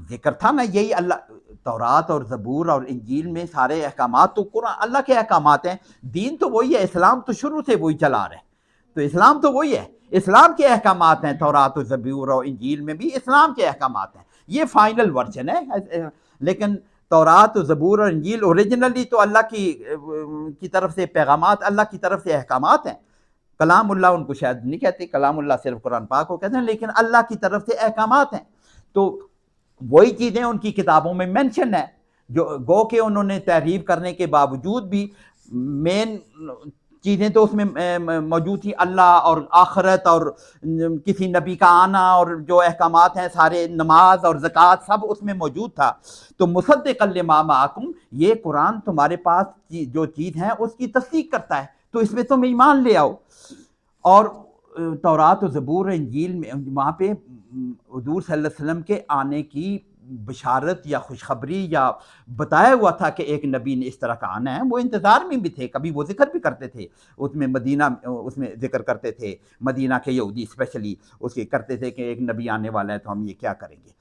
ذکر تھا نا یہی، اللہ تورات اور زبور اور انجیل میں سارے احکامات تو قرآن اللہ کے احکامات ہیں، دین تو وہی ہے، اسلام تو شروع سے وہی چلا رہے ہیں، تو اسلام تو وہی ہے، اسلام کے احکامات ہیں، تورات و زبور اور انجیل میں بھی اسلام کے احکامات ہیں، یہ فائنل ورژن ہے، لیکن تورات و زبور اور انجیل اوریجنلی تو اللہ کی طرف سے پیغامات، اللہ کی طرف سے احکامات ہیں۔ کلام اللہ ان کو شاید نہیں کہتے، کلام اللہ صرف قرآن پاک کو کہتے ہیں، لیکن اللہ کی طرف سے احکامات ہیں، تو وہی چیزیں ان کی کتابوں میں مینشن ہے، جو گو کہ انہوں نے تحریف کرنے کے باوجود بھی مین چیزیں تو اس میں موجود تھی، اللہ اور آخرت اور کسی نبی کا آنا اور جو احکامات ہیں سارے، نماز اور زکوٰۃ سب اس میں موجود تھا۔ تو مصدقا لما معکم، یہ قرآن تمہارے پاس جو چیز ہے اس کی تصدیق کرتا ہے، تو اس میں تم ایمان لے آؤ۔ اور تورات و زبور و انجیل میں وہاں پہ حضور صلی اللہ علیہ وسلم کے آنے کی بشارت یا خوشخبری یا بتایا ہوا تھا کہ ایک نبی نے اس طرح کا آنا ہے، وہ انتظار میں بھی تھے، کبھی وہ ذکر بھی کرتے تھے، اس میں مدینہ اس میں ذکر کرتے تھے، مدینہ کے یہودی اسپیشلی اس کے کرتے تھے کہ ایک نبی آنے والا ہے تو ہم یہ کیا کریں گے۔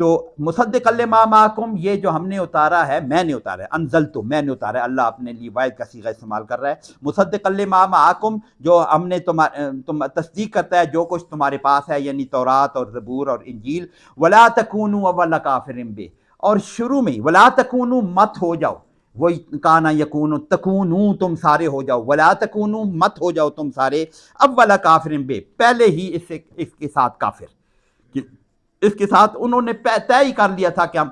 تو مصدقا لما معکم، یہ جو ہم نے اتارا ہے، میں نے اتارا ہے، انزلتو میں نے اتارا ہے، اللہ اپنے لیے واحد کا صیغہ استعمال کر رہا ہے، مصدقا لما معکم جو ہم نے تم تصدیق کرتا ہے جو کچھ تمہارے پاس ہے، یعنی تورات اور زبور اور انجیل، ولا تکونوا اول کافر بہ، اور شروع میں ولا تکونوا مت ہو جاؤ، وہی کانا یکون تکونوا تم سارے ہو جاؤ، ولا تکونوا مت ہو جاؤ تم سارے، اول کافر بہ پہلے ہی اس کے ساتھ کافر، اس کے ساتھ انہوں نے طے ہی کر لیا تھا کہ ہم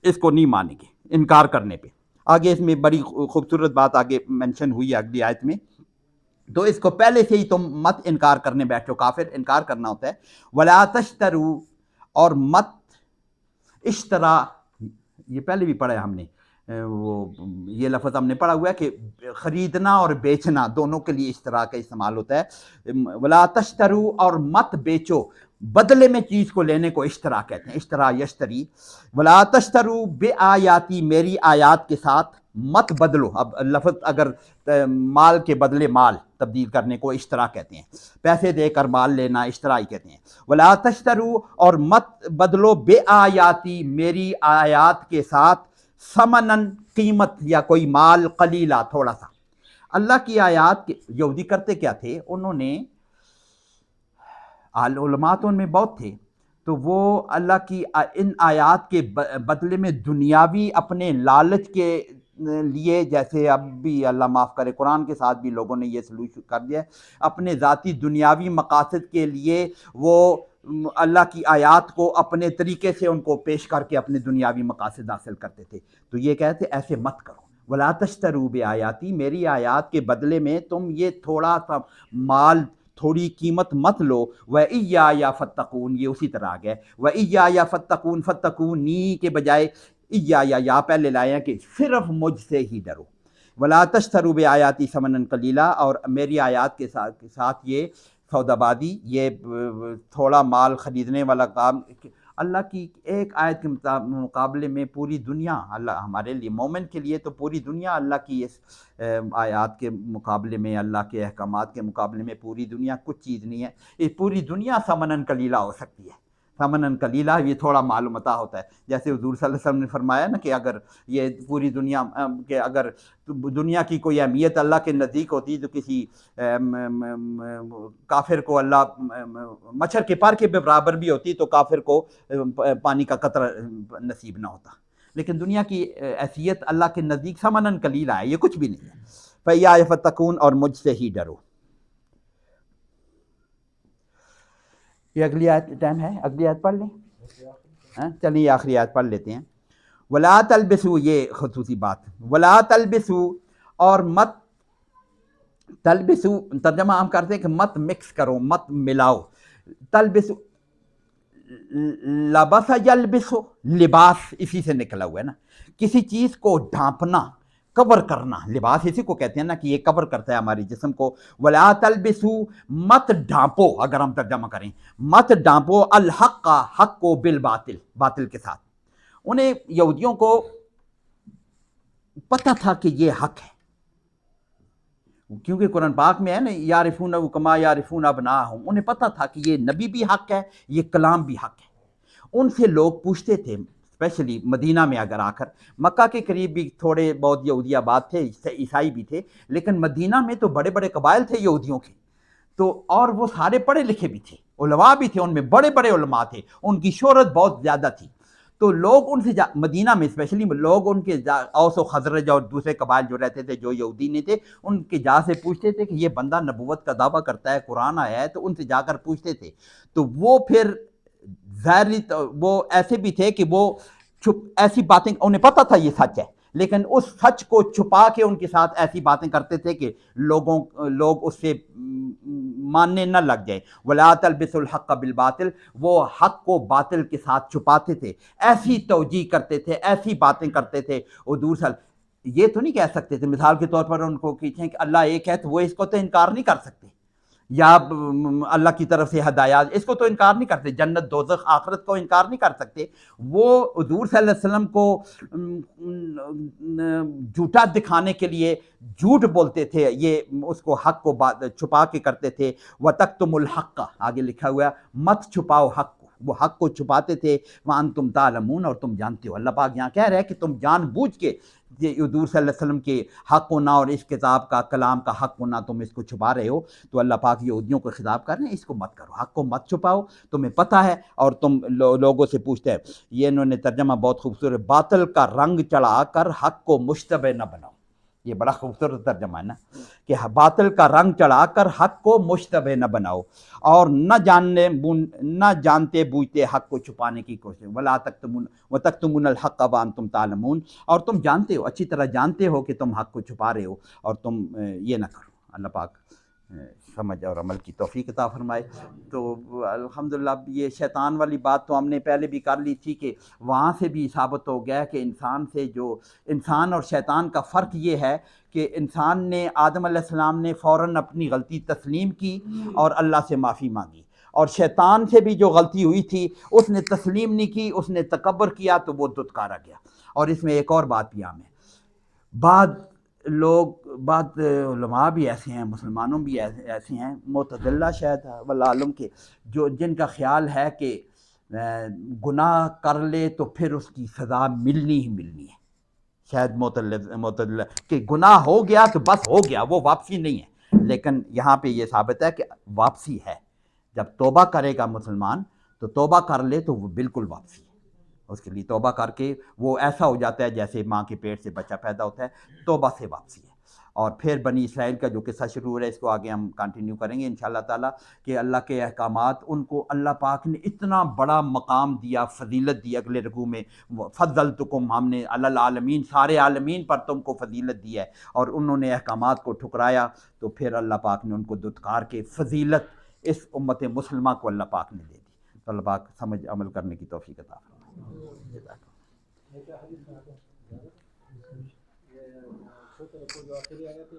اس کو نہیں مانیں گے انکار کرنے پہ۔ آگے اس میں بڑی خوبصورت بات آگے مینشن ہوئی ہے اگلی آیت میں، تو اس کو پہلے سے ہی تم مت انکار کرنے بیٹھو، کافر انکار کرنا ہوتا ہے۔ ولا تشترو، اور مت اشترا، یہ پہلے بھی پڑھا ہے ہم نے، وہ یہ لفظ ہم نے پڑھا ہوا ہے کہ خریدنا اور بیچنا دونوں کے لیے اشترا کا استعمال ہوتا ہے۔ ولا تشترو، اور مت بیچو، بدلے میں چیز کو لینے کو اشترا کہتے ہیں، اشترا یشتری۔ ولا تشترو بآیاتی، میری آیات کے ساتھ مت بدلو، اب لفظ اگر مال کے بدلے مال تبدیل کرنے کو اشترا کہتے ہیں، پیسے دے کر مال لینا اشترا ہی کہتے ہیں۔ ولا تشترو، اور مت بدلو، بآیاتی میری آیات کے ساتھ، ثمنن قیمت یا کوئی مال، قلیلا تھوڑا سا۔ اللہ کی آیات یہودی کرتے کیا تھے، انہوں نے علماء تو ان میں بہت تھے، تو وہ اللہ کی ان آیات کے بدلے میں دنیاوی اپنے لالچ کے لیے، جیسے اب بھی اللہ معاف کرے قرآن کے ساتھ بھی لوگوں نے یہ سلوک کر دیا ہے، اپنے ذاتی دنیاوی مقاصد کے لیے وہ اللہ کی آیات کو اپنے طریقے سے ان کو پیش کر کے اپنے دنیاوی مقاصد حاصل کرتے تھے۔ تو یہ کہتے ایسے مت کرو، ولا تشتروا بآیاتی، میری آیات کے بدلے میں تم یہ تھوڑا سا مال، تھوڑی قیمت مت لو، وَإِيَّايَ فَاتَّقُونَ، یہ اسی طرح آ گیا وَإِيَّايَ فَاتَّقُونَ، فَاتَّقُونِی کے بجائے یا پہلے لائے ہیں کہ صرف مجھ سے ہی ڈرو۔ ولا تشتروا بآیاتی ثمنا قلیلا، اور میری آیات کے ساتھ یہ سودا بازی، یہ تھوڑا مال خریدنے والا کام، اللہ کی ایک آیت کے مقابلے میں پوری دنیا، اللہ ہمارے لیے مومن کے لیے تو پوری دنیا اللہ کی اس آیات کے مقابلے میں، اللہ کے احکامات کے مقابلے میں پوری دنیا کچھ چیز نہیں ہے۔ یہ پوری دنیا ثمناً قلیلہ ہو سکتی ہے، ثمناً قلیلہ یہ تھوڑا مال و متاع ہوتا ہے، جیسے حضور صلی اللہ علیہ وسلم نے فرمایا نا کہ اگر یہ پوری دنیا کہ اگر دنیا کی کوئی اہمیت اللہ کے نزدیک ہوتی تو کسی کافر کو اللہ مچھر کے پر کے برابر بھی ہوتی تو کافر کو پانی کا قطرہ نصیب نہ ہوتا، لیکن دنیا کی حیثیت اللہ کے نزدیک ثمناً قلیلہ ہے، یہ کچھ بھی نہیں ہے۔ فَإِيَّايَ فَاتَّقُونَ، اور مجھ سے ہی ڈرو۔ یہ اگلی آیت ٹائم ہے، اگلی آیت پڑھ لیں، چلیے آخری آیت پڑھ لیتے ہیں۔ ولا تلبسو، یہ خصوصی بات، ولا تلبسو، اور مت تلبسو ترجمہ ہم کرتے ہیں کہ مت مکس کرو، مت ملاؤ۔ تلبسو، لبس یلبسو، لباس اسی سے نکلا ہوا ہے نا، کسی چیز کو ڈھانپنا، کور کرنا، لباس اسی کو کہتے ہیں نا کہ یہ کور کرتا ہے ہماری جسم کو۔ ولا تلبسو، مت ڈھانپو، اگر ہم ترجمہ کریں مت ڈھانپو، الحق، حق کو، بالباطل، باطل کے ساتھ۔ انہیں یہودیوں کو پتہ تھا کہ یہ حق ہے، کیونکہ قرآن پاک میں ہے نا یعرفون کما یعرفون ابناءہم، انہیں پتہ تھا کہ یہ نبی بھی حق ہے، یہ کلام بھی حق ہے۔ ان سے لوگ پوچھتے تھے، اسپیشلی مدینہ میں اگر آ کر، مکہ کے قریب بھی تھوڑے بہت یہودی آباد تھے، عیسائی بھی تھے، لیکن مدینہ میں تو بڑے بڑے قبائل تھے یہودیوں کے، تو اور وہ سارے پڑھے لکھے بھی تھے، علماء بھی تھے، ان میں بڑے بڑے علماء تھے، ان کی شہرت بہت زیادہ تھی۔ تو لوگ ان سے مدینہ میں اسپیشلی لوگ ان کے اوس و خزرج اور دوسرے قبائل جو رہتے تھے جو یہودی نہیں تھے، ان کے جا سے پوچھتے تھے کہ یہ بندہ نبوت کا دعویٰ کرتا ہے، قرآن آیا ہے، تو ان سے جا کر پوچھتے تھے۔ تو وہ پھر ظاہری وہ ایسے بھی تھے کہ وہ ایسی باتیں، انہیں پتہ تھا یہ سچ ہے، لیکن اس سچ کو چھپا کے ان کے ساتھ ایسی باتیں کرتے تھے کہ لوگ اس سے ماننے نہ لگ جائیں۔ ولا تلبسوا الحق بالباطل، وہ حق کو باطل کے ساتھ چھپاتے تھے، ایسی توجیہ کرتے تھے، ایسی باتیں کرتے تھے۔ حضور یہ تو نہیں کہہ سکتے تھے مثال کے طور پر ان کو کہتے ہیں کہ اللہ ایک ہے، تو وہ اس کو تو انکار نہیں کر سکتے، یا اللہ کی طرف سے ہدایات، اس کو تو انکار نہیں کرتے، جنت دوزخ آخرت کو انکار نہیں کر سکتے۔ وہ حضور صلی اللہ علیہ وسلم کو جھوٹا دکھانے کے لیے جھوٹ بولتے تھے، یہ اس کو حق کو چھپا کے کرتے تھے۔ وَتَكْتُمُ الْحَقَّ، آگے لکھا ہوا ہے مت چھپاؤ حق کو، وہ حق کو چھپاتے تھے۔ وَأَنْتُمْ تَعْلَمُونَ، اور تم جانتے ہو۔ اللہ پاک یہاں کہہ رہے ہیں کہ تم جان بوجھ کے حضور صلی اللہ علیہ وسلم کے حق ہونا اور اس کتاب کا کلام کا حق ہونا تم اس کو چھپا رہے ہو۔ تو اللہ پاک یہودیوں کو خطاب کر رہے ہیں اس کو مت کرو، حق کو مت چھپاؤ، تمہیں پتہ ہے اور تم لوگوں سے پوچھتے ہیں۔ یہ انہوں نے ترجمہ بہت خوبصورت، باطل کا رنگ چڑھا کر حق کو مشتبہ نہ بناؤ، یہ بڑا خوبصورت ترجمہ ہے نا، کہ باطل کا رنگ چڑھا کر حق کو مشتبہ نہ بناؤ، اور نہ جانتے بوجھتے حق کو چھپانے کی کوشش۔ ولا تکتمون وتکتمون الحق وانتم تعلمون، اور تم جانتے ہو، اچھی طرح جانتے ہو کہ تم حق کو چھپا رہے ہو، اور تم یہ نہ کرو۔ اللہ پاک سمجھ اور عمل کی توفیق عطا فرمائے۔ تو الحمدللہ یہ شیطان والی بات تو ہم نے پہلے بھی کر لی تھی کہ وہاں سے بھی ثابت ہو گیا کہ انسان اور شیطان کا فرق یہ ہے کہ انسان نے، آدم علیہ السلام نے فوراً اپنی غلطی تسلیم کی اور اللہ سے معافی مانگی، اور شیطان سے بھی جو غلطی ہوئی تھی اس نے تسلیم نہیں کی، اس نے تکبر کیا تو وہ دھتکارا گیا۔ اور اس میں ایک اور بات بھی عام ہے، بعض علماء بھی ایسے ہیں، مسلمانوں بھی ایسے ہیں، معتزلہ شاید واللہ عالم کے، جن کا خیال ہے کہ گناہ کر لے تو پھر اس کی سزا ملنی ہی ملنی ہے، شاید معتزلہ کہ گناہ ہو گیا تو بس ہو گیا، وہ واپسی نہیں ہے۔ لیکن یہاں پہ یہ ثابت ہے کہ واپسی ہے، جب توبہ کرے گا مسلمان تو توبہ کر لے تو وہ بالکل واپسی ہے۔ اس کے لیے توبہ کر کے وہ ایسا ہو جاتا ہے جیسے ماں کے پیٹ سے بچہ پیدا ہوتا ہے، توبہ سے واپسی ہے۔ اور پھر بنی اسرائیل کا جو قصہ شروع ہو رہا ہے، اس کو آگے ہم کنٹینیو کریں گے انشاءاللہ تعالیٰ، کہ اللہ کے احکامات ان کو اللہ پاک نے اتنا بڑا مقام دیا، فضیلت دی۔ اگلے رکوع میں فضلتکم، ہم نے علی العالمین، سارے عالمین پر تم کو فضیلت دی ہے، اور انہوں نے احکامات کو ٹھکرایا، تو پھر اللہ پاک نے ان کو دھتکار کے فضیلت اس امت مسلمہ کو اللہ پاک نے دے دی۔ تو اللہ پاک سمجھ عمل کرنے کی توفیق عطا فرمائے۔ جزاک اللہ۔ چھوٹے رکوع جو آخری آیت ہے